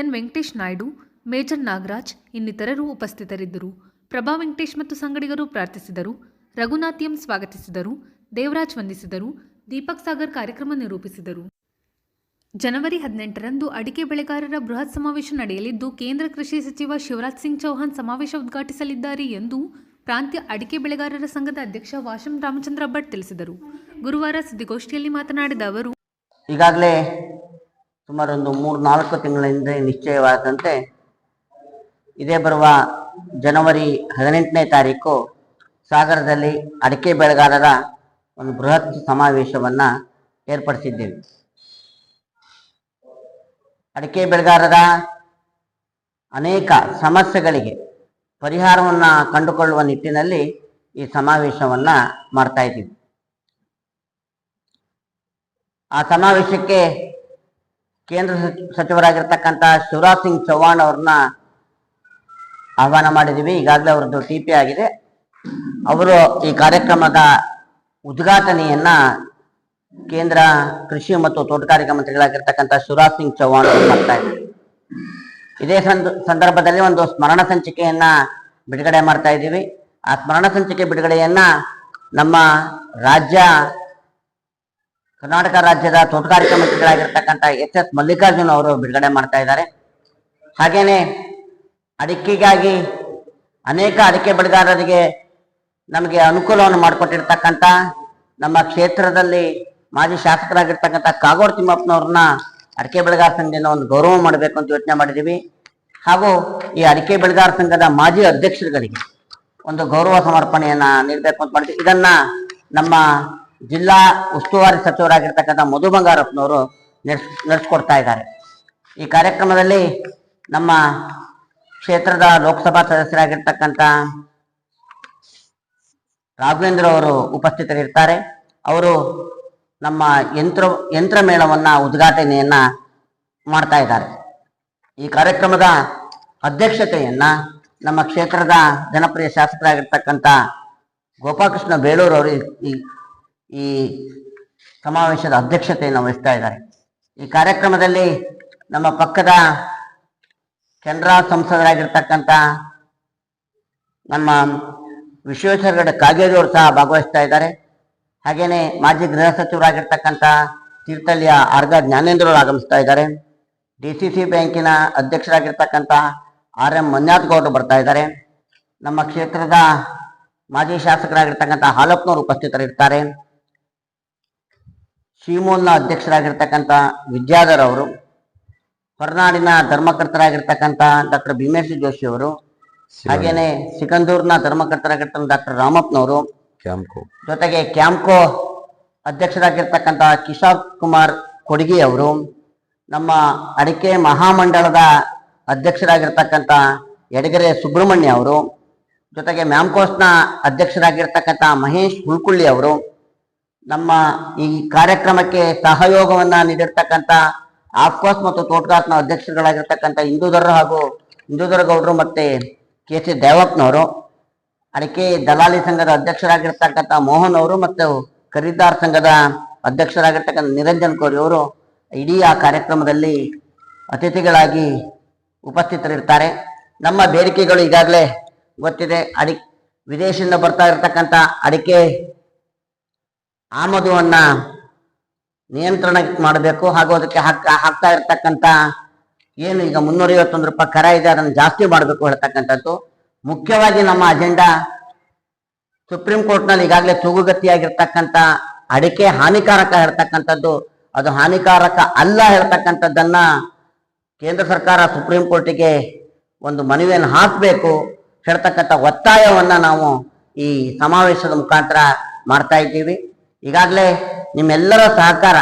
N Venkatesh Naidu, major Nagaraj ಇನ್ನಿತರರು ಉಪಸ್ಥಿತರಿದ್ದರು. ಪ್ರಭಾ ವೆಂಕಟೇಶ್ ಮತ್ತು ಸಂಗಡಿಗರು ಪ್ರಾರ್ಥಿಸಿದರು. ರಘುನಾಥ್ ಎಂ ಸ್ವಾಗತಿಸಿದರು. ದೇವರಾಜ್ ವಂದಿಸಿದರು. ದೀಪಕ್ ಸಾಗರ್ ಕಾರ್ಯಕ್ರಮ ನಿರೂಪಿಸಿದರು. ಜನವರಿ 18ರಂದು ಅಡಿಕೆ ಬೆಳೆಗಾರರ ಬೃಹತ್ ಸಮಾವೇಶ ನಡೆಯಲಿದ್ದು, ಕೇಂದ್ರ ಕೃಷಿ ಸಚಿವ ಶಿವರಾಜ್ ಸಿಂಗ್ ಚೌಹಾಣ್ ಸಮಾವೇಶ ಉದ್ಘಾಟಿಸಲಿದ್ದಾರೆ ಎಂದು ಪ್ರಾಂತ್ಯ ಅಡಿಕೆ ಬೆಳೆಗಾರರ ಸಂಘದ ಅಧ್ಯಕ್ಷ ವಾಶಂ ರಾಮಚಂದ್ರ ಭಟ್ ತಿಳಿಸಿದರು. ಗುರುವಾರ ಸುದ್ದಿಗೋಷ್ಠಿಯಲ್ಲಿ ಮಾತನಾಡಿದ ಅವರು, ಈಗಾಗಲೇ ಸುಮಾರು ಒಂದು 3-4 ತಿಂಗಳ ಹಿಂದೆ ನಿಶ್ಚಯವಾದಂತೆ ಇದೇ ಬರುವ ಜನವರಿ 18ನೇ ತಾರೀಕು ಸಾಗರದಲ್ಲಿ ಅಡಿಕೆ ಬೆಳೆಗಾರರ ಒಂದು ಬೃಹತ್ ಸಮಾವೇಶವನ್ನ ಏರ್ಪಡಿಸಿದ್ದೇವೆ. ಅಡಿಕೆ ಬೆಳೆಗಾರರ ಅನೇಕ ಸಮಸ್ಯೆಗಳಿಗೆ ಪರಿಹಾರವನ್ನ ಕಂಡುಕೊಳ್ಳುವ ನಿಟ್ಟಿನಲ್ಲಿ ಈ ಸಮಾವೇಶವನ್ನ ಮಾಡ್ತಾ ಇದ್ದೀವಿ. ಆ ಸಮಾವೇಶಕ್ಕೆ ಕೇಂದ್ರ ಸಚಿವರಾಗಿರ್ತಕ್ಕಂಥ ಶಿವರಾಜ್ ಸಿಂಗ್ ಚೌಹಾಣ್ ಅವ್ರನ್ನ ಆಹ್ವಾನ ಮಾಡಿದ್ದೀವಿ. ಈಗಾಗಲೇ ಅವರದ್ದು TP ಆಗಿದೆ. ಅವರು ಈ ಕಾರ್ಯಕ್ರಮದ ಉದ್ಘಾಟನೆಯನ್ನ ಕೇಂದ್ರ ಕೃಷಿ ಮತ್ತು ತೋಟಗಾರಿಕಾ ಮಂತ್ರಿಗಳಾಗಿರ್ತಕ್ಕಂಥ ಶಿವರಾಜ್ ಸಿಂಗ್ ಚೌಹಾಣ್ ಅವರು ಮಾಡ್ತಾ ಇದ್ದಾರೆ. ಇದೇ ಸಂದರ್ಭದಲ್ಲಿ ಒಂದು ಸ್ಮರಣ ಸಂಚಿಕೆಯನ್ನ ಬಿಡುಗಡೆ ಮಾಡ್ತಾ ಇದ್ದೀವಿ. ಆ ಸ್ಮರಣ ಸಂಚಿಕೆ ಬಿಡುಗಡೆಯನ್ನ ನಮ್ಮ ಕರ್ನಾಟಕ ರಾಜ್ಯದ ತೋಟಗಾರಿಕಾ ಮಂತ್ರಿಗಳಾಗಿರ್ತಕ್ಕಂಥ HS ಮಲ್ಲಿಕಾರ್ಜುನ್ ಅವರು ಬಿಡುಗಡೆ ಮಾಡ್ತಾ ಇದ್ದಾರೆ. ಹಾಗೇನೆ ಅಡಿಕೆಗಾಗಿ ಅನೇಕ ಅಡಿಕೆ ಬೆಳೆಗಾರರಿಗೆ ನಮಗೆ ಅನುಕೂಲವನ್ನು ಮಾಡಿಕೊಟ್ಟಿರ್ತಕ್ಕಂಥ ನಮ್ಮ ಕ್ಷೇತ್ರದಲ್ಲಿ ಮಾಜಿ ಶಾಸಕರಾಗಿರ್ತಕ್ಕಂಥ ಕಾಗೋಡು ತಿಮ್ಮಪ್ಪನವ್ರನ್ನ ಅಡಿಕೆ ಬೆಳೆಗಾರ ಸಂಘದಿಂದ ಒಂದು ಗೌರವ ಮಾಡಬೇಕು ಅಂತ ಯೋಚನೆ ಮಾಡಿದ್ದೀವಿ. ಹಾಗೂ ಈ ಅಡಿಕೆ ಬೆಳೆಗಾರ ಸಂಘದ ಮಾಜಿ ಅಧ್ಯಕ್ಷರುಗಳಿಗೆ ಒಂದು ಗೌರವ ಸಮರ್ಪಣೆಯನ್ನ ನೀಡಬೇಕು ಅಂತ ಮಾಡಿದ್ವಿ. ಇದನ್ನ ನಮ್ಮ ಜಿಲ್ಲಾ ಉಸ್ತುವಾರಿ ಸಚಿವರಾಗಿರ್ತಕ್ಕಂಥ ಮಧು ಬಂಗಾರಪ್ಪನವರು ನಡೆಸ್ಕೊಡ್ತಾ ಇದ್ದಾರೆ. ಈ ಕಾರ್ಯಕ್ರಮದಲ್ಲಿ ನಮ್ಮ ಕ್ಷೇತ್ರದ ಲೋಕಸಭಾ ಸದಸ್ಯರಾಗಿರ್ತಕ್ಕಂಥ ರಾಘವೇಂದ್ರ ಅವರು ಉಪಸ್ಥಿತರಿರ್ತಾರೆ. ಅವರು ನಮ್ಮ ಯಂತ್ರ ಮೇಳವನ್ನ ಉದ್ಘಾಟನೆಯನ್ನ ಮಾಡ್ತಾ ಇದ್ದಾರೆ. ಈ ಕಾರ್ಯಕ್ರಮದ ಅಧ್ಯಕ್ಷತೆಯನ್ನ ನಮ್ಮ ಕ್ಷೇತ್ರದ ಜನಪ್ರಿಯ ಶಾಸಕರಾಗಿರ್ತಕ್ಕಂಥ ಗೋಪಾಲಕೃಷ್ಣ ಬೇಳೂರು ಅವರು ಈ ಸಮಾವೇಶದ ಅಧ್ಯಕ್ಷತೆಯನ್ನು ವಹಿಸ್ತಾ ಇದ್ದಾರೆ. ಈ ಕಾರ್ಯಕ್ರಮದಲ್ಲಿ ನಮ್ಮ ಪಕ್ಕದ ಕೆನರಾ ಸಂಸದರಾಗಿರ್ತಕ್ಕಂಥ ನಮ್ಮ ವಿಶ್ವೇಶ್ವರ ಕಾಗೇರಿ ಅವರು ಸಹ ಭಾಗವಹಿಸ್ತಾ ಇದ್ದಾರೆ. ಹಾಗೇನೆ ಮಾಜಿ ಗೃಹ ಸಚಿವರಾಗಿರ್ತಕ್ಕಂಥ ತೀರ್ಥಹಳ್ಳಿಯ ಆರ್ಗ ಜ್ಞಾನೇಂದ್ರರು ಆಗಮಿಸ್ತಾ ಇದ್ದಾರೆ. DCC ಬ್ಯಾಂಕಿನ ಅಧ್ಯಕ್ಷರಾಗಿರ್ತಕ್ಕಂಥ RM ಮಂಜುನಾಥ್ ಗೌಡರು ಬರ್ತಾ ಇದ್ದಾರೆ. ನಮ್ಮ ಕ್ಷೇತ್ರದ ಮಾಜಿ ಶಾಸಕರಾಗಿರ್ತಕ್ಕಂಥ ಹಾಲಪ್ಪನವರು ಉಪಸ್ಥಿತರಿರ್ತಾರೆ. ಶಿವಮೋಲ್ನ ಅಧ್ಯಕ್ಷರಾಗಿರ್ತಕ್ಕಂಥ ವಿದ್ಯಾಧರ್ ಅವರು, ಹೊರನಾಡಿನ ಧರ್ಮಕರ್ತರಾಗಿರ್ತಕ್ಕಂಥ ಡಾಕ್ಟರ್ ಭೀಮೇಶ್ ಜೋಶಿ ಅವರು, ಹಾಗೇನೆ ಸಿಕಂದೂರ್ನ ಧರ್ಮಕರ್ತರಾಗಿರ್ತಕ್ಕಂಥ ಡಾಕ್ಟರ್ ರಾಮಪ್ಪನವರು, ಜೊತೆಗೆ ಕ್ಯಾಂಪ್ಕೋ ಅಧ್ಯಕ್ಷರಾಗಿರ್ತಕ್ಕಂಥ ಕಿಶೋರ್ ಕುಮಾರ್ ಕೊಡಗಿ ಅವರು, ನಮ್ಮ ಅಡಿಕೆ ಮಹಾಮಂಡಳದ ಅಧ್ಯಕ್ಷರಾಗಿರ್ತಕ್ಕಂಥ ಯಡಗೆರೆ ಸುಬ್ರಹ್ಮಣ್ಯ ಅವರು, ಜೊತೆಗೆ ಮ್ಯಾಮ್ಕೋಸ್ನ ಅಧ್ಯಕ್ಷರಾಗಿರ್ತಕ್ಕಂಥ ಮಹೇಶ್ ಹುಲ್ಕುಳ್ಳಿ ಅವರು, ನಮ್ಮ ಈ ಕಾರ್ಯಕ್ರಮಕ್ಕೆ ಸಹಯೋಗವನ್ನ ನೀಡಿರ್ತಕ್ಕಂಥ ಆಫ್ಕೋಸ್ ಮತ್ತು ತೋಟಗಾರ್ನ ಅಧ್ಯಕ್ಷರುಗಳಾಗಿರ್ತಕ್ಕಂಥ ಇಂದೂಧರ ಗೌಡರು ಮತ್ತೆ KC ದೇವಪ್ಪನವರು, ಅಡಿಕೆ ದಲಾಲಿ ಸಂಘದ ಅಧ್ಯಕ್ಷರಾಗಿರ್ತಕ್ಕಂಥ ಮೋಹನ್ ಅವರು ಮತ್ತು ಖರೀದಾರ್ ಸಂಘದ ಅಧ್ಯಕ್ಷರಾಗಿರ್ತಕ್ಕಂಥ ನಿರಂಜನ್ ಕೋರಿ ಅವರು ಇಡೀ ಆ ಕಾರ್ಯಕ್ರಮದಲ್ಲಿ ಅತಿಥಿಗಳಾಗಿ ಉಪಸ್ಥಿತರಿರ್ತಾರೆ. ನಮ್ಮ ಬೇಡಿಕೆಗಳು ಈಗಾಗಲೇ ಗೊತ್ತಿದೆ. ವಿದೇಶದಿಂದ ಬರ್ತಾ ಇರತಕ್ಕಂಥ ಅಡಿಕೆ ಆಮದುವನ್ನ ನಿಯಂತ್ರಣ ಮಾಡಬೇಕು, ಹಾಗೂ ಅದಕ್ಕೆ ಹಾಕ್ತಾ ಇರ್ತಕ್ಕಂಥ ಏನು ಈಗ 351 ರೂಪಾಯಿ ಕರ ಇದೆ ಅದನ್ನು ಜಾಸ್ತಿ ಮಾಡಬೇಕು ಹೇಳ್ತಕ್ಕಂಥದ್ದು ಮುಖ್ಯವಾಗಿ ನಮ್ಮ ಅಜೆಂಡಾ. ಸುಪ್ರೀಂ ಕೋರ್ಟ್ನಲ್ಲಿ ಈಗಾಗಲೇ ತೂಗುಗತಿಯಾಗಿರ್ತಕ್ಕಂಥ ಅಡಿಕೆ ಹಾನಿಕಾರಕ ಹೇಳ್ತಕ್ಕಂಥದ್ದು, ಅದು ಹಾನಿಕಾರಕ ಅಲ್ಲ ಹೇಳ್ತಕ್ಕಂಥದ್ದನ್ನ ಕೇಂದ್ರ ಸರ್ಕಾರ ಸುಪ್ರೀಂ ಕೋರ್ಟಿಗೆ ಒಂದು ಮನವಿಯನ್ನು ಹಾಕಬೇಕು ಹೇಳ್ತಕ್ಕಂಥ ಒತ್ತಾಯವನ್ನ ನಾವು ಈ ಸಮಾವೇಶದ ಮುಖಾಂತರ ಮಾಡ್ತಾ ಇದ್ದೀವಿ. ಈಗಾಗಲೇ ನಿಮ್ಮೆಲ್ಲರ ಸಹಕಾರ,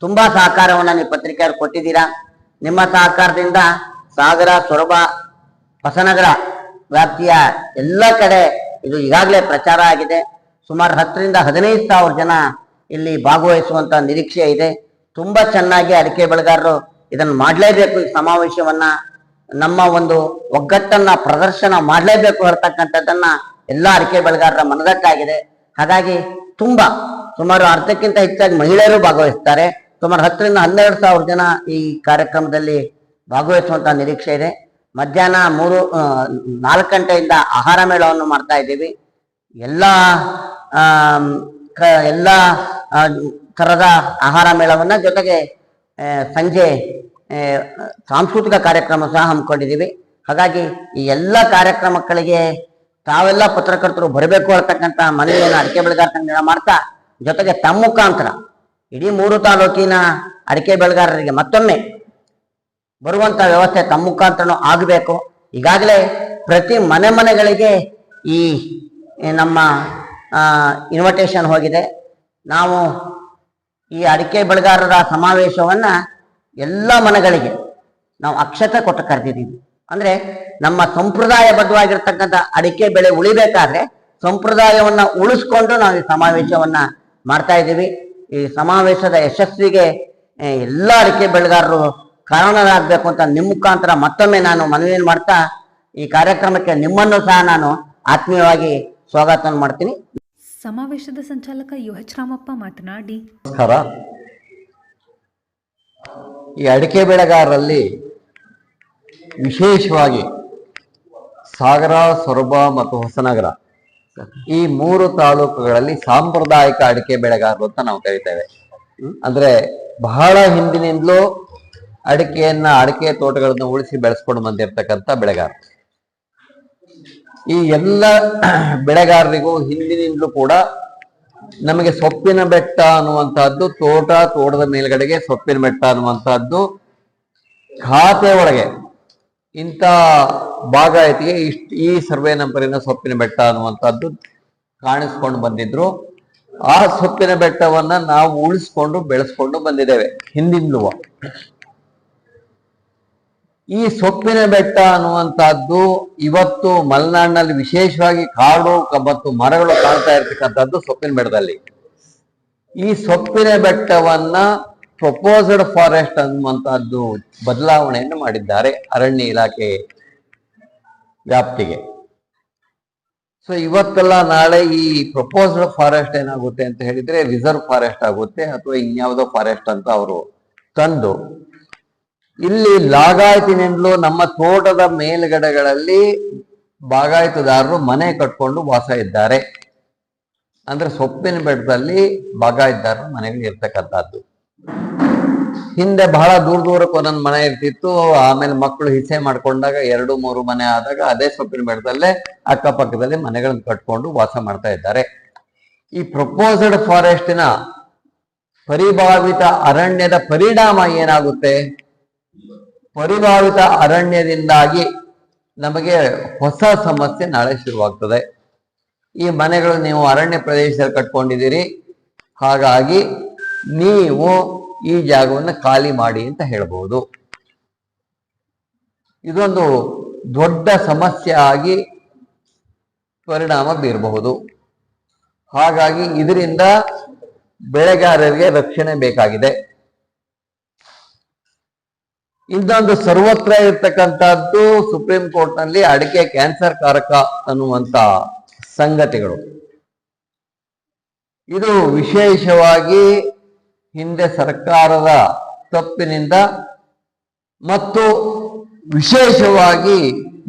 ತುಂಬಾ ಸಹಕಾರವನ್ನ ನೀವು ಪತ್ರಿಕೆಯವರು ಕೊಟ್ಟಿದ್ದೀರಾ. ನಿಮ್ಮ ಸಹಕಾರದಿಂದ ಸಾಗರ, ಸೊರಬ, ಹೊಸನಗರ ವ್ಯಾಪ್ತಿಯ ಎಲ್ಲ ಕಡೆ ಇದು ಈಗಾಗಲೇ ಪ್ರಚಾರ ಆಗಿದೆ. ಸುಮಾರು 10 ರಿಂದ 15 ಸಾವಿರ ಜನ ಇಲ್ಲಿ ಭಾಗವಹಿಸುವಂತ ನಿರೀಕ್ಷೆ ಇದೆ. ತುಂಬಾ ಚೆನ್ನಾಗಿ ಅಡಿಕೆ ಬೆಳೆಗಾರರು ಇದನ್ನು ಮಾಡಲೇಬೇಕು, ಈ ಸಮಾವೇಶವನ್ನ ನಮ್ಮ ಒಂದು ಒಗ್ಗಟ್ಟನ್ನ ಪ್ರದರ್ಶನ ಮಾಡಲೇಬೇಕು ಹೇಳ್ತಕ್ಕಂಥದ್ದನ್ನ ಎಲ್ಲ ಅಡಿಕೆ ಬೆಳೆಗಾರರ ಮನದಟ್ಟಾಗಿದೆ. ಹಾಗಾಗಿ ಸುಮಾರು ಅರ್ಧಕ್ಕಿಂತ ಹೆಚ್ಚಾಗಿ ಮಹಿಳೆಯರು ಭಾಗವಹಿಸ್ತಾರೆ. ಸುಮಾರು 10 ರಿಂದ 12 ಸಾವಿರ ಜನ ಈ ಕಾರ್ಯಕ್ರಮದಲ್ಲಿ ಭಾಗವಹಿಸುವಂತ ನಿರೀಕ್ಷೆ ಇದೆ. ಮಧ್ಯಾಹ್ನ 4 ಗಂಟೆಯಿಂದ ಆಹಾರ ಮೇಳವನ್ನು ಮಾಡ್ತಾ ಇದ್ದೀವಿ. ಎಲ್ಲ ತರದ ಆಹಾರ ಮೇಳವನ್ನ, ಜೊತೆಗೆ ಸಂಜೆ ಸಾಂಸ್ಕೃತಿಕ ಕಾರ್ಯಕ್ರಮ ಸಹ ಹಮ್ಮಿಕೊಂಡಿದ್ದೀವಿ. ಹಾಗಾಗಿ ಈ ಎಲ್ಲ ಕಾರ್ಯಕ್ರಮಗಳಿಗೆ ತಾವೆಲ್ಲ ಪತ್ರಕರ್ತರು ಬರಬೇಕು ಅಂತಕ್ಕಂಥ ಮನವಿಯನ್ನು ಅಡಿಕೆ ಬೆಳೆಗಾರ ಸಂಘ ಮಾಡ್ತಾ, ಜೊತೆಗೆ ತಮ್ಮ ಮುಖಾಂತರ ಇಡೀ 3 ತಾಲೂಕಿನ ಅಡಿಕೆ ಬೆಳೆಗಾರರಿಗೆ ಮತ್ತೊಮ್ಮೆ ಬರುವಂತ ವ್ಯವಸ್ಥೆ ತಮ್ಮ ಮುಖಾಂತರನೂ ಆಗಬೇಕು. ಈಗಾಗಲೇ ಪ್ರತಿ ಮನೆಗಳಿಗೆ ಈ ನಮ್ಮ ಇನ್ವಿಟೇಷನ್ ಹೋಗಿದೆ. ನಾವು ಈ ಅಡಿಕೆ ಬೆಳೆಗಾರರ ಸಮಾವೇಶವನ್ನ ಎಲ್ಲ ಮನೆಗಳಿಗೆ ನಾವು ಅಕ್ಷತೆ ಕೊಟ್ಟು ಕರೆದಿದ್ದೀವಿ. ಅಂದ್ರೆ ನಮ್ಮ ಸಂಪ್ರದಾಯಬದ್ಧವಾಗಿರ್ತಕ್ಕಂಥ ಅಡಿಕೆ ಬೆಳೆ ಉಳಿಬೇಕಾದ್ರೆ ಸಂಪ್ರದಾಯವನ್ನ ಉಳಿಸ್ಕೊಂಡು ನಾವು ಈ ಸಮಾವೇಶವನ್ನ ಮಾಡ್ತಾ ಇದ್ದೀವಿ. ಈ ಸಮಾವೇಶದ ಯಶಸ್ವಿಗೆ ಎಲ್ಲ ಅಡಿಕೆ ಬೆಳೆಗಾರರು ಕಾರಣರಾಗಬೇಕು ಅಂತ ನಿಮ್ಮ ಮುಖಾಂತರ ಮತ್ತೊಮ್ಮೆ ನಾನು ಮನವಿಯನ್ನು ಮಾಡ್ತಾ ಈ ಕಾರ್ಯಕ್ರಮಕ್ಕೆ ನಿಮ್ಮನ್ನು ಸಹ ನಾನು ಆತ್ಮೀಯವಾಗಿ ಸ್ವಾಗತ ಮಾಡ್ತೀನಿ. ಸಮಾವೇಶದ ಸಂಚಾಲಕ UH ರಾಮಪ್ಪ ಮಾತನಾಡಿ, ನಮಸ್ಕಾರ. ಈ ಅಡಿಕೆ ಬೆಳೆಗಾರರಲ್ಲಿ ವಿಶೇಷವಾಗಿ ಸಾಗರ, ಸೊರಬ ಮತ್ತು ಹೊಸನಗರ ಈ 3 ತಾಲೂಕುಗಳಲ್ಲಿ ಸಾಂಪ್ರದಾಯಿಕ ಅಡಿಕೆ ಬೆಳೆಗಾರರು ಅಂತ ನಾವು ಕರಿತೇವೆ. ಅಂದ್ರೆ ಬಹಳ ಹಿಂದಿನಿಂದಲೂ ಅಡಿಕೆ ತೋಟಗಳನ್ನು ಉಳಿಸಿ ಬೆಳೆಸ್ಕೊಂಡು ಬಂದಿರತಕ್ಕಂಥ ಬೆಳೆಗಾರ. ಈ ಎಲ್ಲ ಬೆಳೆಗಾರರಿಗೂ ಹಿಂದಿನಿಂದಲೂ ಕೂಡ ನಮಗೆ ಸೊಪ್ಪಿನ ಬೆಟ್ಟ ಅನ್ನುವಂತಹದ್ದು, ತೋಟದ ಮೇಲ್ಗಡೆಗೆ ಸೊಪ್ಪಿನ ಬೆಟ್ಟ ಅನ್ನುವಂತಹದ್ದು ಖಾತೆ ಒಳಗೆ ಇಂಥ ಭಾಗಾಯತಿಗೆ ಈ ಸರ್ವೆ ನಂಬರಿನ ಸೊಪ್ಪಿನ ಬೆಟ್ಟ ಅನ್ನುವಂಥದ್ದು ಕಾಣಿಸ್ಕೊಂಡು ಬಂದಿದ್ರು. ಆ ಸೊಪ್ಪಿನ ಬೆಟ್ಟವನ್ನ ನಾವು ಉಳಿಸ್ಕೊಂಡು ಬೆಳೆಸ್ಕೊಂಡು ಬಂದಿದ್ದೇವೆ ಹಿಂದಿಂದಲೂ. ಈ ಸೊಪ್ಪಿನ ಬೆಟ್ಟ ಅನ್ನುವಂಥದ್ದು ಇವತ್ತು ಮಲೆನಾಡಿನಲ್ಲಿ ವಿಶೇಷವಾಗಿ ಕಾಡು ಮತ್ತು ಮರಗಳು ಕಾಣ್ತಾ ಇರ್ತಕ್ಕಂಥದ್ದು ಸೊಪ್ಪಿನ ಬೆಟ್ಟದಲ್ಲಿ. ಈ ಸೊಪ್ಪಿನ ಬೆಟ್ಟವನ್ನ ಪ್ರಪೋಸ್ಡ್ ಫಾರೆಸ್ಟ್ ಅನ್ನುವಂತಹದ್ದು ಬದಲಾವಣೆಯನ್ನು ಮಾಡಿದ್ದಾರೆ ಅರಣ್ಯ ಇಲಾಖೆ ವ್ಯಾಪ್ತಿಗೆ. ಸೊ ಇವತ್ತೆಲ್ಲ ನಾಳೆ ಈ ಪ್ರಪೋಸ್ಡ್ ಫಾರೆಸ್ಟ್ ಏನಾಗುತ್ತೆ ಅಂತ ಹೇಳಿದ್ರೆ ರಿಸರ್ವ್ ಫಾರೆಸ್ಟ್ ಆಗುತ್ತೆ ಅಥವಾ ಇನ್ಯಾವುದೋ ಫಾರೆಸ್ಟ್ ಅಂತ ಅವರು ತಂದು ಇಲ್ಲಿ ಲಾಗಾಯತಿನಿಂದಲೂ ನಮ್ಮ ತೋಟದ ಮೇಲ್ಗಡೆಗಳಲ್ಲಿ ಬಾಗಾಯತುದಾರರು ಮನೆ ಕಟ್ಕೊಂಡು ವಾಸ ಇದ್ದಾರೆ. ಅಂದ್ರೆ ಸೊಪ್ಪಿನ ಬೆಟ್ಟದಲ್ಲಿ ಬಾಗಾಯಿದಾರರ ಮನೆಗಳು ಇರ್ತಕ್ಕಂಥದ್ದು. ಹಿಂದೆ ಬಹಳ ದೂರ ದೂರಕ್ಕೆ ಒಂದೊಂದು ಮನೆ ಇರ್ತಿತ್ತು. ಆಮೇಲೆ ಮಕ್ಕಳು ಹಿಸೆ ಮಾಡ್ಕೊಂಡಾಗ 2-3 ಮನೆ ಆದಾಗ ಅದೇ ಸೊಪ್ಪಿನ ಬೆಟ್ಟದಲ್ಲೇ ಅಕ್ಕಪಕ್ಕದಲ್ಲಿ ಮನೆಗಳನ್ನು ಕಟ್ಕೊಂಡು ವಾಸ ಮಾಡ್ತಾ ಇದ್ದಾರೆ. ಈ ಪ್ರಪೋಸ್ಡ್ ಫಾರೆಸ್ಟಿನ ಪರಿಭಾವಿತ ಅರಣ್ಯದ ಪರಿಣಾಮ ಏನಾಗುತ್ತೆ? ಪರಿಭಾವಿತ ಅರಣ್ಯದಿಂದಾಗಿ ನಮಗೆ ಹೊಸ ಸಮಸ್ಯೆ ನಾಳೆ ಶುರುವಾಗ್ತದೆ. ಈ ಮನೆಗಳು ನೀವು ಅರಣ್ಯ ಪ್ರದೇಶದಲ್ಲಿ ಕಟ್ಕೊಂಡಿದ್ದೀರಿ, ಹಾಗಾಗಿ ನೀವು ಈ ಜಾಗವನ್ನು ಖಾಲಿ ಮಾಡಿ ಅಂತ ಹೇಳ್ಬೋದು. ಇದೊಂದು ದೊಡ್ಡ ಸಮಸ್ಯೆ ಆಗಿ ಪರಿಣಾಮ ಬೀರಬಹುದು. ಹಾಗಾಗಿ ಇದರಿಂದ ಬೆಳೆಗಾರರಿಗೆ ರಕ್ಷಣೆ ಬೇಕಾಗಿದೆ. ಇನ್ನೊಂದು ಸರ್ವತ್ರ ಇರ್ತಕ್ಕಂಥದ್ದು ಸುಪ್ರೀಂ ಕೋರ್ಟ್ ನಲ್ಲಿ ಅಡಿಕೆ ಕ್ಯಾನ್ಸರ್ ಕಾರಕ ಅನ್ನುವಂತ ಸಂಗತಿಗಳು. ಇದು ವಿಶೇಷವಾಗಿ ಹಿಂದೆ ಸರ್ಕಾರದ ತಪ್ಪಿನಿಂದ ಮತ್ತು ವಿಶೇಷವಾಗಿ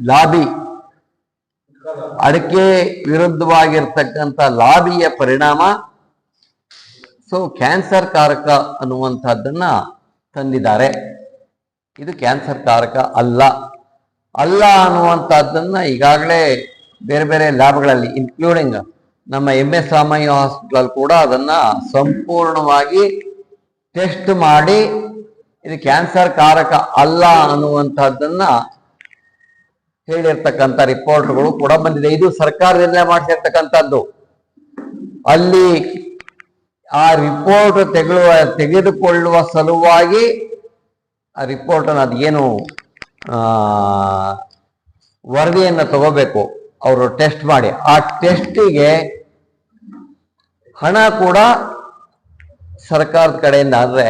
ಲಾಬಿ, ಅಡಿಕೆ ವಿರುದ್ಧವಾಗಿರ್ತಕ್ಕಂಥ ಲಾಬಿಯ ಪರಿಣಾಮ. ಸೊ ಕ್ಯಾನ್ಸರ್ ಕಾರಕ ಅನ್ನುವಂಥದ್ದನ್ನ ತಂದಿದ್ದಾರೆ. ಇದು ಕ್ಯಾನ್ಸರ್ ಕಾರಕ ಅಲ್ಲ ಅನ್ನುವಂಥದ್ದನ್ನ ಈಗಾಗಲೇ ಬೇರೆ ಬೇರೆ ಲ್ಯಾಬ್ಗಳಲ್ಲಿ ಇನ್ಕ್ಲೂಡಿಂಗ್ ನಮ್ಮ MS ರಾಮಯ್ಯ ಹಾಸ್ಪಿಟಲ್ ಕೂಡ ಅದನ್ನ ಸಂಪೂರ್ಣವಾಗಿ ಟೆಸ್ಟ್ ಮಾಡಿ ಇದು ಕ್ಯಾನ್ಸರ್ ಕಾರಕ ಅಲ್ಲ ಅನ್ನುವಂಥದ್ದನ್ನ ಹೇಳಿರ್ತಕ್ಕಂಥ ರಿಪೋರ್ಟ್ಗಳು ಕೂಡ ಬಂದಿದೆ. ಇದು ಸರ್ಕಾರದಿಂದ ಮಾಡಿಸಿರ್ತಕ್ಕಂಥದ್ದು. ಅಲ್ಲಿ ಆ ರಿಪೋರ್ಟ್ ತೆಗೆದುಕೊಳ್ಳುವ ಸಲುವಾಗಿ ಆ ರಿಪೋರ್ಟ್ ಅದೇನು ವರದಿಯನ್ನು ತಗೋಬೇಕು ಅವರು ಟೆಸ್ಟ್ ಮಾಡಿ, ಆ ಟೆಸ್ಟಿಗೆ ಹಣ ಕೂಡ ಸರ್ಕಾರದ ಕಡೆಯಿಂದ, ಅಂದ್ರೆ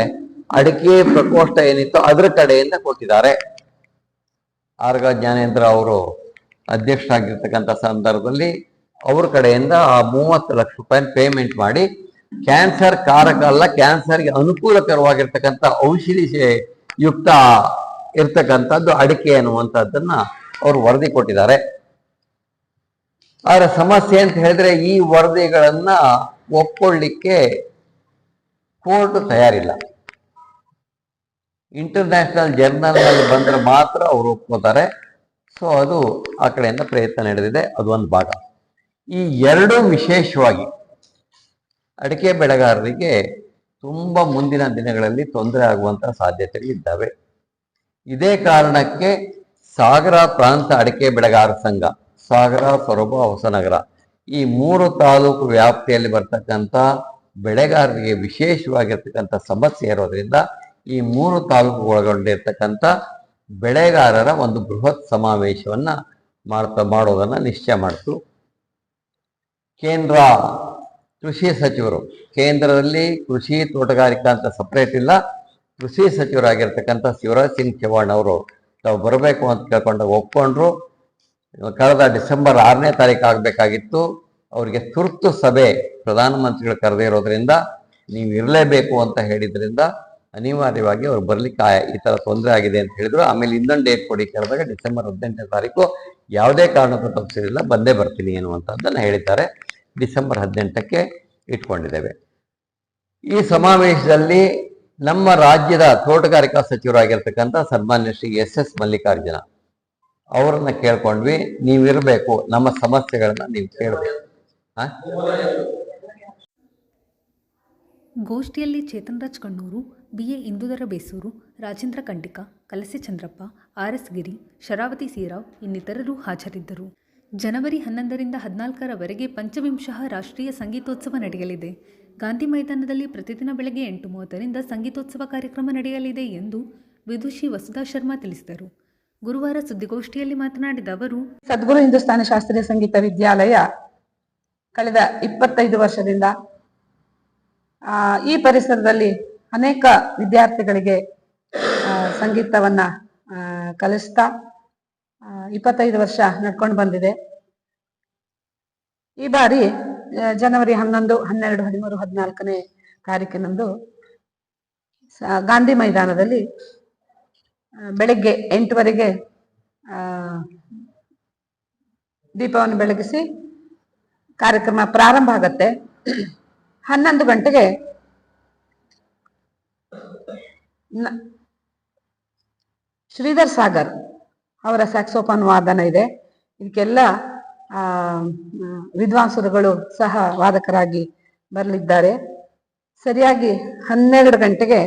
ಅಡಿಕೆ ಪ್ರಕೋಷ್ಠ ಏನಿತ್ತು ಅದರ ಕಡೆಯಿಂದ ಕೊಟ್ಟಿದ್ದಾರೆ. ಆರ್ಗ ಜ್ಞಾನೇಂದ್ರ ಅವರು ಅಧ್ಯಕ್ಷರಾಗಿರ್ತಕ್ಕಂಥ ಸಂದರ್ಭದಲ್ಲಿ ಅವ್ರ ಕಡೆಯಿಂದ ಆ 30 ಲಕ್ಷ ರೂಪಾಯಿ ಪೇಮೆಂಟ್ ಮಾಡಿ ಕ್ಯಾನ್ಸರ್ ಕಾರಕ ಅಲ್ಲ, ಕ್ಯಾನ್ಸರ್ಗೆ ಅನುಕೂಲಕರವಾಗಿರ್ತಕ್ಕಂಥ ಔಷಧಿ ಯುಕ್ತ ಇರ್ತಕ್ಕಂಥದ್ದು ಅಡಿಕೆ ಅನ್ನುವಂಥದ್ದನ್ನ ಅವರು ವರದಿ ಕೊಟ್ಟಿದ್ದಾರೆ. ಆದ್ರೆ ಸಮಸ್ಯೆ ಅಂತ ಹೇಳಿದ್ರೆ ಈ ವರದಿಗಳನ್ನ ಒಪ್ಕೊಳ್ಳಿಕ್ಕೆ ಕೋರ್ಟ್ ತಯಾರಿಲ್ಲ. ಇಂಟರ್ನ್ಯಾಷನಲ್ ಜರ್ನಲ್ ನಲ್ಲಿ ಬಂದ್ರೆ ಮಾತ್ರ ಅವರು ಒಪ್ಕೋತಾರೆ. ಸೊ ಅದು ಆ ಕಡೆಯಿಂದ ಪ್ರಯತ್ನ ನಡೆದಿದೆ, ಅದು ಒಂದು ಭಾಗ. ಈ ಎರಡೂ ವಿಶೇಷವಾಗಿ ಅಡಿಕೆ ಬೆಳೆಗಾರರಿಗೆ ತುಂಬಾ ಮುಂದಿನ ದಿನಗಳಲ್ಲಿ ತೊಂದರೆ ಆಗುವಂತಹ ಸಾಧ್ಯತೆಗಳಿದ್ದಾವೆ. ಇದೇ ಕಾರಣಕ್ಕೆ ಸಾಗರ ಪ್ರಾಂತ ಅಡಿಕೆ ಬೆಳೆಗಾರ ಸಂಘ, ಸಾಗರ, ಸೊರಬ, ಹೊಸನಗರ ಈ 3 ತಾಲೂಕು ವ್ಯಾಪ್ತಿಯಲ್ಲಿ ಬರ್ತಕ್ಕಂಥ ಬೆಳೆಗಾರರಿಗೆ ವಿಶೇಷವಾಗಿರ್ತಕ್ಕಂಥ ಸಮಸ್ಯೆ ಇರೋದ್ರಿಂದ ಈ 3 ತಾಲೂಕು ಒಳಗೊಂಡಿರ್ತಕ್ಕಂಥ ಬೆಳೆಗಾರರ ಒಂದು ಬೃಹತ್ ಸಮಾವೇಶವನ್ನ ಮಾಡೋದನ್ನ ನಿಶ್ಚಯ ಮಾಡಿತು. ಕೇಂದ್ರ ಕೃಷಿ ಸಚಿವರು, ಕೇಂದ್ರದಲ್ಲಿ ಕೃಷಿ ತೋಟಗಾರಿಕಾ ಅಂತ ಸಪ್ರೇಟ್ ಇಲ್ಲ, ಕೃಷಿ ಸಚಿವರಾಗಿರ್ತಕ್ಕಂಥ ಶಿವರಾಜ್ ಸಿಂಗ್ ಚೌಹಾಣ್ ಅವರು ತಾವು ಬರಬೇಕು ಅಂತ ಕೇಳ್ಕೊಂಡು ಒಪ್ಕೊಂಡ್ರು. ಕಳೆದ ಡಿಸೆಂಬರ್ 6ನೇ ತಾರೀಕು ಆಗಬೇಕಾಗಿತ್ತು. ಅವರಿಗೆ ತುರ್ತು ಸಭೆ ಪ್ರಧಾನಮಂತ್ರಿಗಳು ಕರೆದೇ ಇರೋದ್ರಿಂದ ನೀವು ಇರಲೇಬೇಕು ಅಂತ ಹೇಳಿದ್ರಿಂದ ಅನಿವಾರ್ಯವಾಗಿ ಅವ್ರು ಬರ್ಲಿಕ್ಕೆ ಈ ತರ ತೊಂದರೆ ಆಗಿದೆ ಅಂತ ಹೇಳಿದ್ರು. ಆಮೇಲೆ ಇನ್ನೊಂದು ಡೇಟ್ ಕೊಡಿ ಕೇಳಿದಾಗ ಡಿಸೆಂಬರ್ 18ನೇ ತಾರೀಕು ಯಾವುದೇ ಕಾರಣಕ್ಕೂ ತಪ್ಪಿಸಿರಲಿಲ್ಲ, ಬಂದೇ ಬರ್ತೀನಿ ಅನ್ನುವಂಥದ್ದನ್ನು ಹೇಳಿದ್ದಾರೆ. ಡಿಸೆಂಬರ್ 18ಕ್ಕೆ ಇಟ್ಕೊಂಡಿದ್ದೇವೆ. ಈ ಸಮಾವೇಶದಲ್ಲಿ ನಮ್ಮ ರಾಜ್ಯದ ತೋಟಗಾರಿಕಾ ಸಚಿವರಾಗಿರ್ತಕ್ಕಂಥ ಸನ್ಮಾನ್ಯ ಶ್ರೀ SS ಮಲ್ಲಿಕಾರ್ಜುನ ಅವರನ್ನ ಕೇಳ್ಕೊಂಡ್ವಿ. ನೀವಿರಬೇಕು, ನಮ್ಮ ಸಮಸ್ಯೆಗಳನ್ನ ನೀವು ಕೇಳಬೇಕು. ಗೋಷ್ಠಿಯಲ್ಲಿ ಚೇತನ್ ರಾಜ್ ಕಣ್ಣೂರು, BA ಇಂದುಧರ ಬೇಸೂರು, ರಾಜೇಂದ್ರ ಕಂಡಿಕ, ಕಲಸೆ ಚಂದ್ರಪ್ಪ, RS ಗಿರಿ, ಶರಾವತಿ ಸೀರಾವ್ ಇನ್ನಿತರರು ಹಾಜರಿದ್ದರು. ಜನವರಿ 11ರಿಂದ 14ರವರೆಗೆ ಪಂಚವಿಂಶಃ ರಾಷ್ಟ್ರೀಯ ಸಂಗೀತೋತ್ಸವ ನಡೆಯಲಿದೆ. ಗಾಂಧಿ ಮೈದಾನದಲ್ಲಿ ಪ್ರತಿದಿನ ಬೆಳಗ್ಗೆ 8:30ರಿಂದ ಸಂಗೀತೋತ್ಸವ ಕಾರ್ಯಕ್ರಮ ನಡೆಯಲಿದೆ ಎಂದು ವಿದುಷಿ ವಸುಧಾ ಶರ್ಮಾ ತಿಳಿಸಿದರು. ಗುರುವಾರ ಸುದ್ದಿಗೋಷ್ಠಿಯಲ್ಲಿ ಮಾತನಾಡಿದ ಅವರು, ಸದ್ಗುರು ಹಿಂದೂಸ್ತಾನಿ ಶಾಸ್ತ್ರೀಯ ಸಂಗೀತ ವಿದ್ಯಾಲಯ ಕಳೆದ 25 ವರ್ಷದಿಂದ ಈ ಪರಿಸರದಲ್ಲಿ ಅನೇಕ ವಿದ್ಯಾರ್ಥಿಗಳಿಗೆ ಸಂಗೀತವನ್ನ ಕಲಿಸ್ತಾ 25 ವರ್ಷ ನಡ್ಕೊಂಡು ಬಂದಿದೆ. ಈ ಬಾರಿ ಜನವರಿ 11, 12, 13, 14ನೇ ತಾರೀಕಿನಂದು ಗಾಂಧಿ ಮೈದಾನದಲ್ಲಿ ಬೆಳಗ್ಗೆ 8ವರೆಗೆ ದೀಪವನ್ನು ಬೆಳಗಿಸಿ ಕಾರ್ಯಕ್ರಮ ಪ್ರಾರಂಭ ಆಗತ್ತೆ. 11 ಗಂಟೆಗೆ ಶ್ರೀಧರ್ ಸಾಗರ್ ಅವರ ಸ್ಯಾಕ್ಸೋಫೋನ್ ವಾದನ ಇದೆ. ಇದಕ್ಕೆಲ್ಲ ವಿದ್ವಾಂಸರುಗಳು ಸಹ ವಾದಕರಾಗಿ ಬರಲಿದ್ದಾರೆ. ಸರಿಯಾಗಿ 12 ಗಂಟೆಗೆ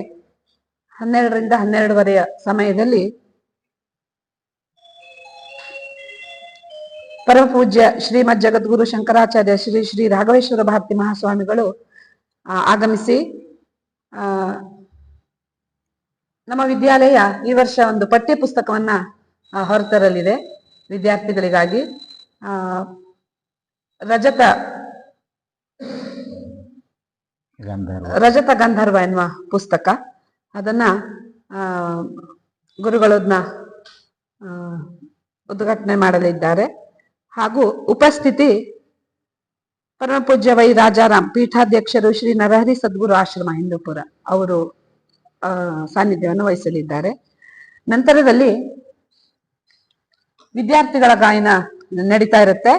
12ರಿಂದ 12:30 ಸಮಯದಲ್ಲಿ ಪರಮ ಪೂಜ್ಯ ಶ್ರೀಮದ್ ಜಗದ್ಗುರು ಶಂಕರಾಚಾರ್ಯ ಶ್ರೀ ಶ್ರೀ ರಾಘವೇಶ್ವರ ಭಾರತಿ ಮಹಾಸ್ವಾಮಿಗಳು ಆಗಮಿಸಿ ನಮ್ಮ ವಿದ್ಯಾಲಯ ಈ ವರ್ಷ ಒಂದು ಪಠ್ಯ ಪುಸ್ತಕವನ್ನ ಹೊರತರಲಿದೆ ವಿದ್ಯಾರ್ಥಿಗಳಿಗಾಗಿ. ರಜತ ಗಂಧರ್ವ ಎನ್ನುವ ಪುಸ್ತಕ, ಅದನ್ನ ಗುರುಗಳನ್ನ ಉದ್ಘಾಟನೆ ಮಾಡಲಿದ್ದಾರೆ. ಹಾಗೂ ಉಪಸ್ಥಿತಿ ಪರಮ ಪೂಜ್ಯ ವೈ ರಾಜಾರಾಮ್ ಪೀಠಾಧ್ಯಕ್ಷರು ಶ್ರೀ ನರಹರಿ ಸದ್ಗುರು ಆಶ್ರಮ ಹಿಂದೂಪುರ ಅವರು ಸಾನ್ನಿಧ್ಯವನ್ನು ವಹಿಸಲಿದ್ದಾರೆ. ನಂತರದಲ್ಲಿ ವಿದ್ಯಾರ್ಥಿಗಳ ಗಾಯನ ನಡೀತಾ ಇರುತ್ತೆ.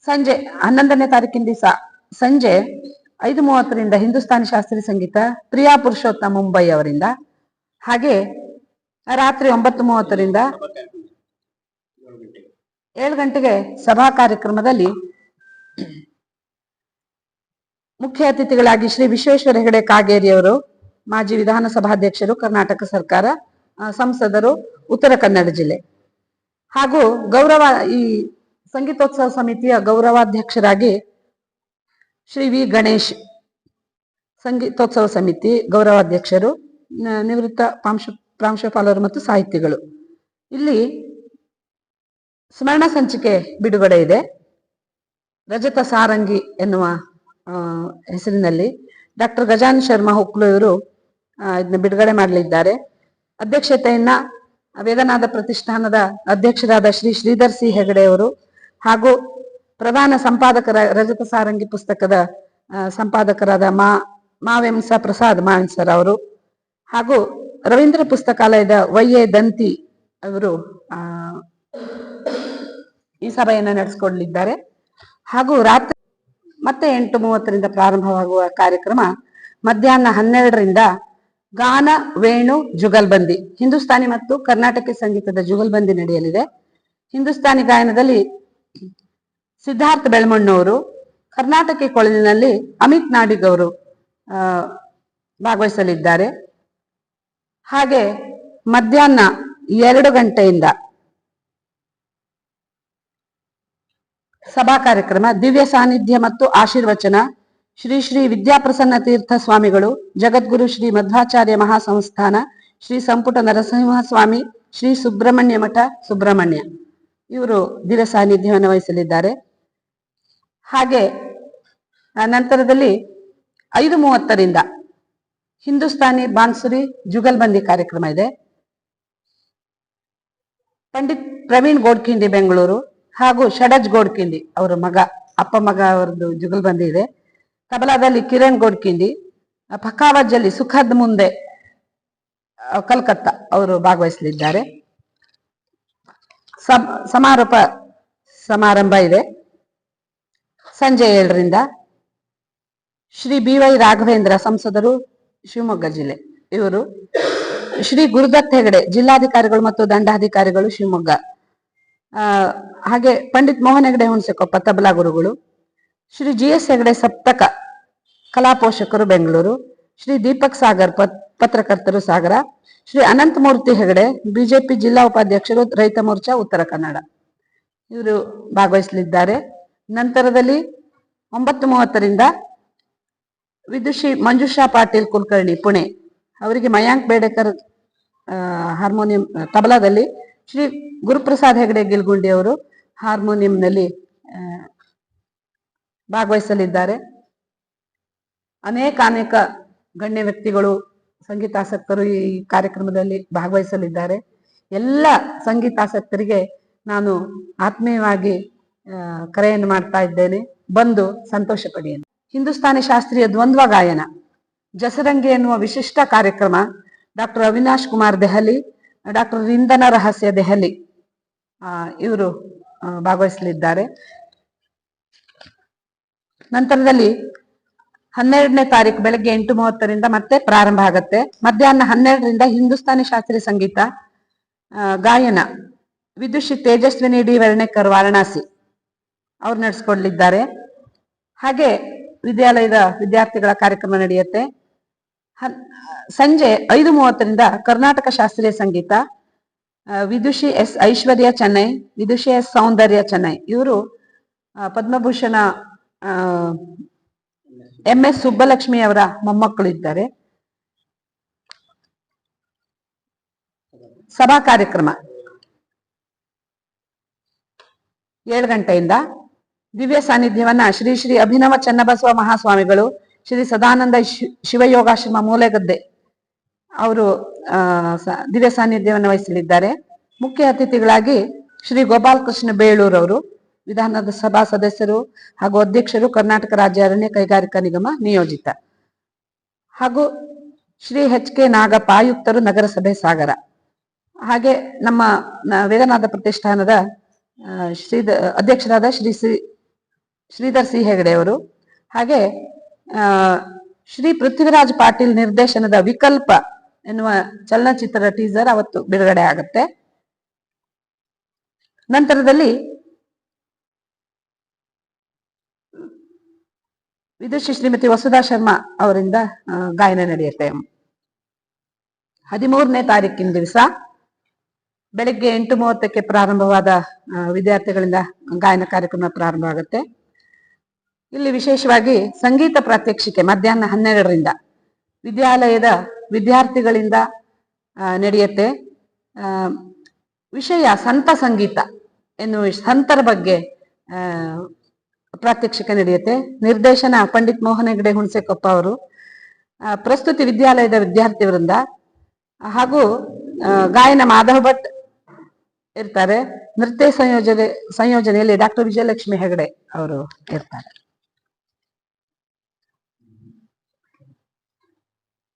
ಸಂಜೆ 11ನೇ ತಾರೀಕಿನ ದಿವಸ ಸಂಜೆ 5:30ರಿಂದ ಹಿಂದೂಸ್ತಾನಿ ಶಾಸ್ತ್ರೀಯ ಸಂಗೀತ ಪ್ರಿಯಾ ಪುರುಷೋತ್ತಮ ಮುಂಬೈ ಅವರಿಂದ, ಹಾಗೆ ರಾತ್ರಿ 9:30ರಿಂದ 7 ಗಂಟೆಗೆ ಸಭಾ ಕಾರ್ಯಕ್ರಮದಲ್ಲಿ ಮುಖ್ಯ ಅತಿಥಿಗಳಾಗಿ ಶ್ರೀ ವಿಶ್ವೇಶ್ವರ ಹೆಗಡೆ ಕಾಗೇರಿಯವರು, ಮಾಜಿ ವಿಧಾನಸಭಾಧ್ಯಕ್ಷರು, ಕರ್ನಾಟಕ ಸರ್ಕಾರ, ಸಂಸದರು, ಉತ್ತರ ಕನ್ನಡ ಜಿಲ್ಲೆ, ಹಾಗೂ ಈ ಸಂಗೀತೋತ್ಸವ ಸಮಿತಿಯ ಗೌರವಾಧ್ಯಕ್ಷರಾಗಿ ಶ್ರೀ ವಿ ಗಣೇಶ್, ಸಂಗೀತೋತ್ಸವ ಸಮಿತಿ ಗೌರವಾಧ್ಯಕ್ಷರು, ನಿವೃತ್ತ ಪ್ರಾಂಶುಪಾಲರು ಮತ್ತು ಸಾಹಿತಿಗಳು. ಇಲ್ಲಿ ಸ್ಮರಣ ಸಂಚಿಕೆ ಬಿಡುಗಡೆ ಇದೆ. ರಜತ ಸಾರಂಗಿ ಎನ್ನುವ ಹೆಸರಿನಲ್ಲಿ ಡಾಕ್ಟರ್ ಗಜಾನ್ ಶರ್ಮಾ ಹುಕ್ಲು ಇವರು ಇದನ್ನ ಬಿಡುಗಡೆ ಮಾಡಲಿದ್ದಾರೆ. ಅಧ್ಯಕ್ಷತೆಯನ್ನ ವೇದನಾದ ಪ್ರತಿಷ್ಠಾನದ ಅಧ್ಯಕ್ಷರಾದ ಶ್ರೀ ಶ್ರೀಧರ್ ಸಿ ಹೆಗಡೆ ಅವರು, ಹಾಗೂ ಪ್ರಧಾನ ಸಂಪಾದಕರ ರಜತ ಸಾರಂಗಿ ಪುಸ್ತಕದ ಸಂಪಾದಕರಾದ ಮಾವೆಂಸ ಪ್ರಸಾದ್ ಮಾವೆಂಸರ್ ಅವರು, ಹಾಗೂ ರವೀಂದ್ರ ಪುಸ್ತಕಾಲಯದ ವೈ.ಎ. ದಂತಿ ಅವರು ಈ ಸಭೆಯನ್ನು ನಡೆಸಿಕೊಡಲಿದ್ದಾರೆ. ಹಾಗೂ ರಾತ್ರಿ ಮತ್ತೆ 8:30ರಿಂದ ಪ್ರಾರಂಭವಾಗುವ ಕಾರ್ಯಕ್ರಮ ಮಧ್ಯಾಹ್ನ 12ರಿಂದ ಗಾನ ವೇಣು ಜುಗಲ್ಬಂದಿ, ಹಿಂದೂಸ್ತಾನಿ ಮತ್ತು ಕರ್ನಾಟಕ ಸಂಗೀತದ ಜುಗಲ್ಬಂದಿ ನಡೆಯಲಿದೆ. ಹಿಂದೂಸ್ತಾನಿ ಗಾಯನದಲ್ಲಿ ಸಿದ್ಧಾರ್ಥ ಬೆಳ್ಮಣ್ಣವರು, ಕರ್ನಾಟಕ ಕೊಳಲಿನಲ್ಲಿ ಅಮಿತ್ ನಾಡಿಗ್ ಅವರು ಭಾಗವಹಿಸಲಿದ್ದಾರೆ. ಹಾಗೆ ಮಧ್ಯಾಹ್ನ 2 ಗಂಟೆಯಿಂದ ಸಭಾ ಕಾರ್ಯಕ್ರಮ ದಿವ್ಯ ಸಾನ್ನಿಧ್ಯ ಮತ್ತು ಆಶೀರ್ವಚನ ಶ್ರೀ ಶ್ರೀ ವಿದ್ಯಾಪ್ರಸನ್ನ ತೀರ್ಥ ಸ್ವಾಮಿಗಳು, ಜಗದ್ಗುರು ಶ್ರೀ ಮಧ್ವಾಚಾರ್ಯ ಮಹಾಸಂಸ್ಥಾನ, ಶ್ರೀ ಸಂಪುಟ ನರಸಿಂಹ ಸ್ವಾಮಿ, ಶ್ರೀ ಸುಬ್ರಹ್ಮಣ್ಯ ಮಠ ಸುಬ್ರಹ್ಮಣ್ಯ ಇವರು ದಿವ್ಯ ಸಾನ್ನಿಧ್ಯವನ್ನು ವಹಿಸಲಿದ್ದಾರೆ. ಹಾಗೆ ನಂತರದಲ್ಲಿ 5:30ರಿಂದ ಹಿಂದೂಸ್ತಾನಿ ಬಾನ್ಸುರಿ ಜುಗಲ್ಬಂದಿ ಕಾರ್ಯಕ್ರಮ ಇದೆ. ಪಂಡಿತ್ ಪ್ರವೀಣ್ ಗೋಡ್ಖಿಂಡಿ ಬೆಂಗಳೂರು ಹಾಗೂ ಷಡಜ್ ಗೋಡ್ಖಿಂಡಿ ಅವರ ಅಪ್ಪ ಮಗ ಅವರದ್ದು ಜುಗಲ್ಬಂದಿ ಇದೆ. ತಬಲಾದಲ್ಲಿ ಕಿರಣ್ ಗೋಡ್ಖಿಂಡಿ, ಪಖಾವಜ್ಜಲ್ಲಿ ಸುಖದ್ ಮುಂದೆ ಕಲ್ಕತ್ತಾ ಅವರು ಭಾಗವಹಿಸಲಿದ್ದಾರೆ. ಸಮಾರೋಪ ಸಮಾರಂಭ ಇದೆ ಸಂಜೆ 7ರಿಂದ. ಶ್ರೀ ಬಿ.ವೈ. ರಾಘವೇಂದ್ರ ಸಂಸದರು, ಶಿವಮೊಗ್ಗ ಜಿಲ್ಲೆ ಇವರು, ಶ್ರೀ ಗುರುದತ್ ಹೆಗಡೆ ಜಿಲ್ಲಾಧಿಕಾರಿಗಳು ಮತ್ತು ದಂಡಾಧಿಕಾರಿಗಳು, ಶಿವಮೊಗ್ಗ, ಹಾಗೆ ಪಂಡಿತ್ ಮೋಹನ್ ಹೆಗಡೆ ಹುಣಸೆಕೊಪ್ಪ ತಬಲಾ ಗುರುಗಳು, ಶ್ರೀ ಜಿ.ಎಸ್. ಹೆಗಡೆ ಸಪ್ತಕ ಕಲಾ ಪೋಷಕರು, ಬೆಂಗಳೂರು, ಶ್ರೀ ದೀಪಕ್ ಸಾಗರ್ ಪತ್ರಕರ್ತರು, ಸಾಗರ, ಶ್ರೀ ಅನಂತಮೂರ್ತಿ ಹೆಗಡೆ ಬಿಜೆಪಿ ಜಿಲ್ಲಾ ಉಪಾಧ್ಯಕ್ಷರು, ರೈತ ಮೋರ್ಚಾ, ಉತ್ತರ ಕನ್ನಡ ಇವರು ಭಾಗವಹಿಸಲಿದ್ದಾರೆ. ನಂತರದಲ್ಲಿ 9:30ರಿಂದ ವಿದುಷಿ ಮಂಜುಷಾ ಪಾಟೀಲ್ ಕುಲಕರ್ಣಿ, ಪುಣೆ ಅವರಿಗೆ ಮಯಾಂಕ್ ಬೇಡೇಕರ್ ಹಾರ್ಮೋನಿಯಂ ತಬಲಾದಲ್ಲಿ, ಶ್ರೀ ಗುರುಪ್ರಸಾದ್ ಹೆಗಡೆ ಗಿಲ್ಗುಂಡಿ ಅವರು ಹಾರ್ಮೋನಿಯಂನಲ್ಲಿ ಭಾಗವಹಿಸಲಿದ್ದಾರೆ. ಅನೇಕ ಗಣ್ಯ ವ್ಯಕ್ತಿಗಳು, ಸಂಗೀತಾಸಕ್ತರು ಈ ಕಾರ್ಯಕ್ರಮದಲ್ಲಿ ಭಾಗವಹಿಸಲಿದ್ದಾರೆ. ಎಲ್ಲ ಸಂಗೀತಾಸಕ್ತರಿಗೆ ನಾನು ಆತ್ಮೀಯವಾಗಿ ಕರೆಯನ್ನು ಮಾಡ್ತಾ ಇದ್ದೇನೆ, ಬಂದು ಸಂತೋಷ ಪಡಿ. ಹಿಂದೂಸ್ತಾನಿ ಶಾಸ್ತ್ರೀಯ ದ್ವಂದ್ವ ಗಾಯನ ಜಸರಂಗಿ ಎನ್ನುವ ವಿಶಿಷ್ಟ ಕಾರ್ಯಕ್ರಮ ಡಾಕ್ಟರ್ ಅವಿನಾಶ್ ಕುಮಾರ್ ದೆಹಲಿ, ಡಾಕ್ಟರ್ ಇಂಧನ ರಹಸ್ಯ ದೆಹಲಿ ಇವರು ಭಾಗವಹಿಸಲಿದ್ದಾರೆ. ನಂತರದಲ್ಲಿ 12ನೇ ತಾರೀಕು ಬೆಳಗ್ಗೆ 8:30 ಮತ್ತೆ ಪ್ರಾರಂಭ ಆಗತ್ತೆ. ಮಧ್ಯಾಹ್ನ 12ರಿಂದ ಹಿಂದೂಸ್ತಾನಿ ಶಾಸ್ತ್ರೀಯ ಸಂಗೀತ ಗಾಯನ ವಿದುಷಿ ತೇಜಸ್ವಿನಿ ಡಿ ವರ್ಣೇಕರ್ ವಾರಣಾಸಿ ಅವ್ರು ನಡೆಸ್ಕೊಡ್ಲಿದ್ದಾರೆ. ಹಾಗೆ ವಿದ್ಯಾಲಯದ ವಿದ್ಯಾರ್ಥಿಗಳ ಕಾರ್ಯಕ್ರಮ ನಡೆಯುತ್ತೆ. ಸಂಜೆ 5:30ರಿಂದ ಕರ್ನಾಟಕ ಶಾಸ್ತ್ರೀಯ ಸಂಗೀತ ವಿದುಷಿ ಎಸ್ ಐಶ್ವರ್ಯ ಚೆನ್ನೈ, ವಿದುಷಿ ಎಸ್ ಸೌಂದರ್ಯ ಚೆನ್ನೈ, ಇವರು ಪದ್ಮಭೂಷಣ MS ಸುಬ್ಬಲಕ್ಷ್ಮಿ ಅವರ ಮೊಮ್ಮಕ್ಕಳು ಇದ್ದಾರೆ. ಸಭಾ ಕಾರ್ಯಕ್ರಮ 7 ಗಂಟೆಯಿಂದ ದಿವ್ಯ ಸಾನ್ನಿಧ್ಯವನ್ನ ಶ್ರೀ ಶ್ರೀ ಅಭಿನವ ಚನ್ನಬಸವ ಮಹಾಸ್ವಾಮಿಗಳು, ಶ್ರೀ ಸದಾನಂದ ಶಿವಯೋಗಾಶ್ರಮ ಮೂಲೆಗದ್ದೆ ಅವರು ದಿವ್ಯ ಸಾನ್ನಿಧ್ಯವನ್ನು ವಹಿಸಲಿದ್ದಾರೆ. ಮುಖ್ಯ ಅತಿಥಿಗಳಾಗಿ ಶ್ರೀ ಗೋಪಾಲಕೃಷ್ಣ ಬೇಳೂರ್ ಅವರು, ವಿಧಾನದ ಸಭಾ ಸದಸ್ಯರು ಹಾಗೂ ಅಧ್ಯಕ್ಷರು, ಕರ್ನಾಟಕ ರಾಜ್ಯ ಅರಣ್ಯ ಕೈಗಾರಿಕಾ ನಿಗಮ ನಿಯೋಜಿತ, ಹಾಗೂ ಶ್ರೀ HK ನಾಗಪ್ಪ, ಆಯುಕ್ತರು, ನಗರಸಭೆ ಸಾಗರ. ಹಾಗೆ ನಮ್ಮ ವೇದನಾಥ ಪ್ರತಿಷ್ಠಾನದ ಅಧ್ಯಕ್ಷರಾದ ಶ್ರೀಧರ್ ಸಿ ಹೆಗಡೆ ಅವರು, ಹಾಗೆ ಶ್ರೀ ಪೃಥ್ವಿರಾಜ್ ಪಾಟೀಲ್ ನಿರ್ದೇಶನದ ವಿಕಲ್ಪ ಎನ್ನುವ ಚಲನಚಿತ್ರದ ಟೀಸರ್ ಅವತ್ತು ಬಿಡುಗಡೆ ಆಗುತ್ತೆ. ನಂತರದಲ್ಲಿ ವಿದುಷಿ ಶ್ರೀಮತಿ ವಸುಧಾ ಶರ್ಮಾ ಅವರಿಂದ ಗಾಯನ ನಡೆಯುತ್ತೆ. 13ನೇ ತಾರೀಕಿನ ದಿವಸ ಬೆಳಗ್ಗೆ 8:30ಕ್ಕೆ ಪ್ರಾರಂಭವಾದ ವಿದ್ಯಾರ್ಥಿಗಳಿಂದ ಗಾಯನ ಕಾರ್ಯಕ್ರಮ ಪ್ರಾರಂಭ ಆಗುತ್ತೆ. ಇಲ್ಲಿ ವಿಶೇಷವಾಗಿ ಸಂಗೀತ ಪ್ರಾತ್ಯಕ್ಷಿಕೆ ಮಧ್ಯಾಹ್ನ 12ರಿಂದ ವಿದ್ಯಾಲಯದ ವಿದ್ಯಾರ್ಥಿಗಳಿಂದ ನಡೆಯುತ್ತೆ. ವಿಷಯ ಸಂತ ಸಂಗೀತ ಎನ್ನುವ ಸಂತರ ಬಗ್ಗೆ ಪ್ರಾತ್ಯಕ್ಷಿಕೆ ನಡೆಯುತ್ತೆ. ನಿರ್ದೇಶನ ಪಂಡಿತ್ ಮೋಹನ್ ಹೆಗಡೆ ಹುಣಸೆಕೊಪ್ಪ ಅವರು. ಪ್ರಸ್ತುತಿ ವಿದ್ಯಾಲಯದ ವಿದ್ಯಾರ್ಥಿ ವೃಂದ ಹಾಗೂ ಗಾಯನ ಮಾಧವ್ ಭಟ್ ಇರ್ತಾರೆ. ನೃತ್ಯ ಸಂಯೋಜನೆಯಲ್ಲಿ ಡಾಕ್ಟರ್ ವಿಜಯಲಕ್ಷ್ಮಿ ಹೆಗಡೆ ಅವರು ಇರ್ತಾರೆ.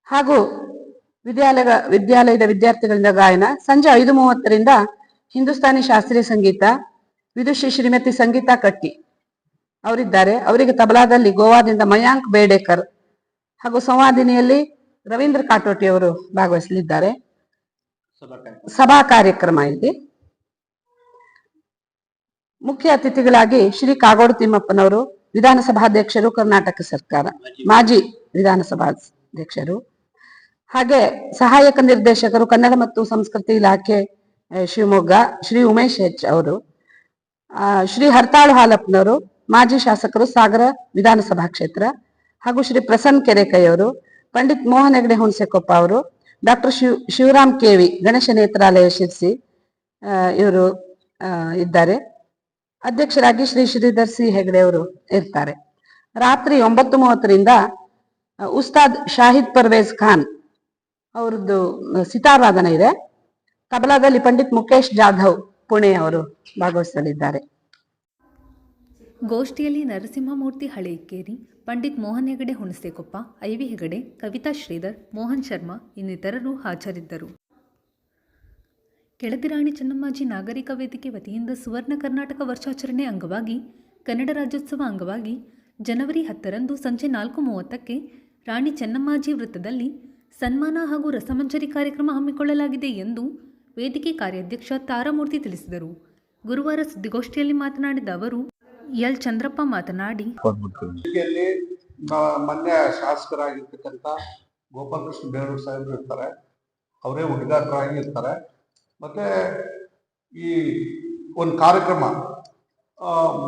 ಹಾಗೂ ವಿದ್ಯಾಲಯದ ವಿದ್ಯಾರ್ಥಿಗಳಿಂದ ಗಾಯನ ಸಂಜೆ 5:30ರಿಂದ ಹಿಂದೂಸ್ತಾನಿ ಶಾಸ್ತ್ರೀಯ ಸಂಗೀತ ವಿದುಷಿ ಶ್ರೀಮತಿ ಸಂಗೀತಾ ಕಟ್ಟಿ ಅವರಿದ್ದಾರೆ. ಅವರಿಗೆ ತಬಲಾದಲ್ಲಿ ಗೋವಾದಿಂದ ಮಯಾಂಕ್ ಬೇಡೇಕರ್ ಹಾಗೂ ಸಂವಾದಿನಿಯಲ್ಲಿ ರವೀಂದ್ರ ಕಾಟೋಟಿ ಅವರು ಭಾಗವಹಿಸಲಿದ್ದಾರೆ. ಸಭಾ ಕಾರ್ಯಕ್ರಮ ಇಲ್ಲಿ ಮುಖ್ಯ ಅತಿಥಿಗಳಾಗಿ ಶ್ರೀ ಕಾಗೋಡು ತಿಮ್ಮಪ್ಪನವರು, ವಿಧಾನಸಭಾಧ್ಯಕ್ಷರು, ಕರ್ನಾಟಕ ಸರ್ಕಾರ, ಮಾಜಿ ವಿಧಾನಸಭಾಧ್ಯಕ್ಷರು. ಹಾಗೆ ಸಹಾಯಕ ನಿರ್ದೇಶಕರು, ಕನ್ನಡ ಮತ್ತು ಸಂಸ್ಕೃತಿ ಇಲಾಖೆ ಶಿವಮೊಗ್ಗ, ಶ್ರೀ ಉಮೇಶ್ H ಅವರು. ಶ್ರೀ ಹರ್ತಾಳು ಹಾಲಪ್ಪನವರು, ಮಾಜಿ ಶಾಸಕರು, ಸಾಗರ ವಿಧಾನಸಭಾ ಕ್ಷೇತ್ರ, ಹಾಗೂ ಶ್ರೀ ಪ್ರಸನ್ನ ಕೆರೆಕೈ ಅವರು. ಪಂಡಿತ್ ಮೋಹನ್ ಹೆಗಡೆ ಹುಣಸೆಕೊಪ್ಪ ಅವರು, ಡಾಕ್ಟರ್ ಶಿವರಾಮ್ KV ಗಣೇಶ ನೇತ್ರಾಲಯ ಶಿರ್ಸಿ ಇವರು ಇದ್ದಾರೆ. ಅಧ್ಯಕ್ಷರಾಗಿ ಶ್ರೀ ಶ್ರೀಧರ್ ಸಿ ಹೆಗಡೆ ಅವರು ಇರ್ತಾರೆ. ರಾತ್ರಿ 9:30ರಿಂದ ಉಸ್ತಾದ್ ಶಾಹಿದ್ ಪರ್ವೇಜ್ ಖಾನ್ ಅವರದ್ದು ಸಿತಾರ್ ವಾದನ ಇದೆ. ತಬಲಾದಲ್ಲಿ ಪಂಡಿತ್ ಮುಖೇಶ್ ಜಾಧವ್ ಪುಣೆ ಅವರು ಭಾಗವಹಿಸಲಿದ್ದಾರೆ. ಗೋಷ್ಠಿಯಲ್ಲಿ ನರಸಿಂಹಮೂರ್ತಿ ಹಳೇಕೇರಿ, ಪಂಡಿತ್ ಮೋಹನ್ ಹೆಗಡೆ ಹುಣಸೆಕೊಪ್ಪ, ಐವಿ ಹೆಗಡೆ, ಕವಿತಾ ಶ್ರೀಧರ್, ಮೋಹನ್ ಶರ್ಮಾ ಇನ್ನಿತರರು ಹಾಜರಿದ್ದರು. ಕೆಳದಿರಾಣಿ ಚೆನ್ನಮ್ಮಾಜಿ ನಾಗರಿಕ ವೇದಿಕೆ ವತಿಯಿಂದ ಸುವರ್ಣ ಕರ್ನಾಟಕ ವರ್ಷಾಚರಣೆ ಅಂಗವಾಗಿ ಕನ್ನಡ ರಾಜ್ಯೋತ್ಸವ ಅಂಗವಾಗಿ ಜನವರಿ 10ರಂದು ಸಂಜೆ 4:30ಕ್ಕೆ ರಾಣಿ ಚೆನ್ನಮ್ಮಾಜಿ ವೃತ್ತದಲ್ಲಿ ಸನ್ಮಾನ ಹಾಗೂ ರಸಮಂಜರಿ ಕಾರ್ಯಕ್ರಮ ಹಮ್ಮಿಕೊಳ್ಳಲಾಗಿದೆ ಎಂದು ವೇದಿಕೆ ಕಾರ್ಯಾಧ್ಯಕ್ಷ ತಾರಾಮೂರ್ತಿ ತಿಳಿಸಿದರು. ಗುರುವಾರ ಸುದ್ದಿಗೋಷ್ಠಿಯಲ್ಲಿ ಮಾತನಾಡಿದ ಅವರು ಎಲ್ ಚಂದ್ರಪ್ಪ ಮಾತನಾಡಿ, ಮೊನ್ನೆ ಶಾಸಕರಾಗಿರ್ತಕ್ಕಂಥ ಗೋಪಾಲಕೃಷ್ಣ ಬೇಳೂರು ಸಾಹೇಬರು ಇರ್ತಾರೆ, ಅವರೇ ಉದ್ಘಾಟಕರಾಗಿ ಇರ್ತಾರೆ. ಮತ್ತೆ ಈ ಒಂದು ಕಾರ್ಯಕ್ರಮ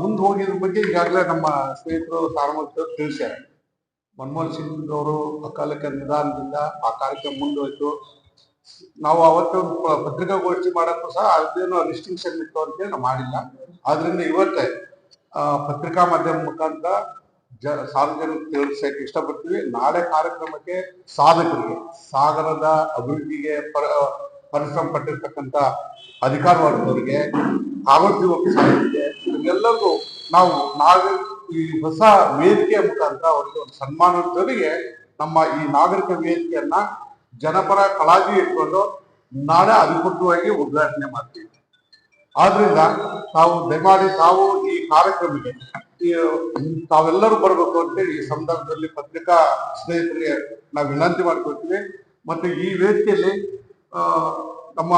ಮುಂದೆ ಹೋಗಿದ್ರ ಬಗ್ಗೆ ಈಗಾಗಲೇ ನಮ್ಮ ಸ್ನೇಹಿತರು ತಾರಾಮೂರ್ತಿ ತಿಳಿಸ್ಯಾರೆ. ಮನಮೋಹನ್ ಸಿಂಗ್ ಅವರು ಅಕಾಲಿಕ ನಿಧನದಿಂದ ಆ ಕಾರ್ಯಕ್ರಮ ಮುಂದುವರಿತು. ನಾವು ಅವತ್ತು ಪತ್ರಿಕಾಗೋಷ್ಠಿ ಮಾಡೋಕ್ಕೂ ಸಹ ಅದೇನೋ ರಿಸ್ಟ್ರಿಕ್ಷನ್ ಇತ್ತು ಅಂತೇಳಿ ನಾವು ಮಾಡಿಲ್ಲ. ಆದ್ರಿಂದ ಇವತ್ತೇ ಪತ್ರಿಕಾ ಮಾಧ್ಯಮ ಮುಖಾಂತರ ಸಾರ್ವಜನಿಕ ತಿಳಿಸಕ್ಕೆ ಇಷ್ಟಪಡ್ತೀವಿ. ನಾಳೆ ಕಾರ್ಯಕ್ರಮಕ್ಕೆ ಸಾಧಕರಿಗೆ, ಸಾಗರದ ಅಭಿವೃದ್ಧಿಗೆ ಪರಿಶ್ರಮ ಪಟ್ಟಿರ್ತಕ್ಕಂಥ ಅಧಿಕಾರ ವರ್ಗದವರಿಗೆ, ಕಾಗೋಡು ಸಾಹಿತ್ಯ ಎಲ್ಲರಿಗೂ ನಾವು ಈ ಹೊಸ ವೇದಿಕೆಯ ಮುಖಾಂತರ ಅವರಿಗೆ ಒಂದು ಸನ್ಮಾನದ ಜೊತೆಗೆ ನಮ್ಮ ಈ ನಾಗರಿಕ ವೇದಿಕೆಯನ್ನ ಜನಪರ ಕಳಾಗಿ ಇಟ್ಕೊಂಡು ನಾಳೆ ಅಧಿಕೃತವಾಗಿ ಉದ್ಘಾಟನೆ ಮಾಡ್ತೀವಿ. ಆದ್ರಿಂದ ತಾವು ದಯಮಾಡಿ ತಾವು ಈ ಕಾರ್ಯಕ್ರಮಕ್ಕೆ ತಾವೆಲ್ಲರೂ ಬರಬೇಕು ಅಂತೇಳಿ ಈ ಸಂದರ್ಭದಲ್ಲಿ ಪತ್ರಿಕಾ ಸ್ನೇಹಿತರಿಗೆ ನಾವು ವಿನಂತಿ ಮಾಡ್ಕೊಳ್ತೀವಿ. ಮತ್ತೆ ಈ ವೇದಿಕೆಯಲ್ಲಿ ನಮ್ಮ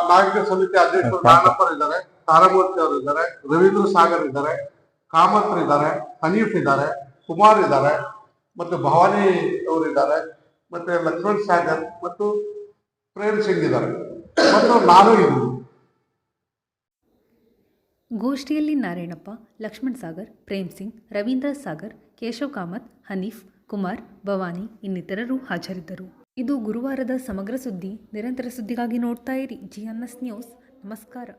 ನಾಗರಿಕ ಸಮಿತಿ ಅಧ್ಯಕ್ಷರು ನಾಗಪ್ಪರ್ ಇದ್ದಾರೆ, ತಾರಾಮೂರ್ತಿ ಅವರು ಇದ್ದಾರೆ, ರವೀಂದ್ರ ಸಾಗರ್ ಇದ್ದಾರೆ, ಕಾಮತ್ ಇದ್ದಾರೆ, ಹನೀಫ್ ಇದ್ದಾರೆ, ಕುಮಾರ್ ಇದ್ದಾರೆ, ಮತ್ತೆ ಭವಾನಿ ಅವರಿದ್ದಾರೆ, ಮತ್ತೆ ಲಕ್ಷ್ಮಣ್ ಸಾಗರ್ ಮತ್ತು ಪ್ರೇಮ್ ಸಿಂಗ್ ಇದ್ದಾರೆ, ಮತ್ತು ನಾನು ಇದ್ದೀನಿ. ಗೋಷ್ಠಿಯಲ್ಲಿ ನಾರಾಯಣಪ್ಪ, ಲಕ್ಷ್ಮಣ್ ಸಾಗರ್, ಪ್ರೇಮ್ ಸಿಂಗ್, ರವೀಂದ್ರ ಸಾಗರ್, ಕೇಶವ್ ಕಾಮತ್, ಹನೀಫ್, ಕುಮಾರ್, ಭವಾನಿ ಇನ್ನಿತರರು ಹಾಜರಿದ್ದರು. ಇದು ಗುರುವಾರದ ಸಮಗ್ರ ಸುದ್ದಿ. ನಿರಂತರ ಸುದ್ದಿಗಾಗಿ ನೋಡ್ತಾ ಇರಿ GNS ನ್ಯೂಸ್. ನಮಸ್ಕಾರ.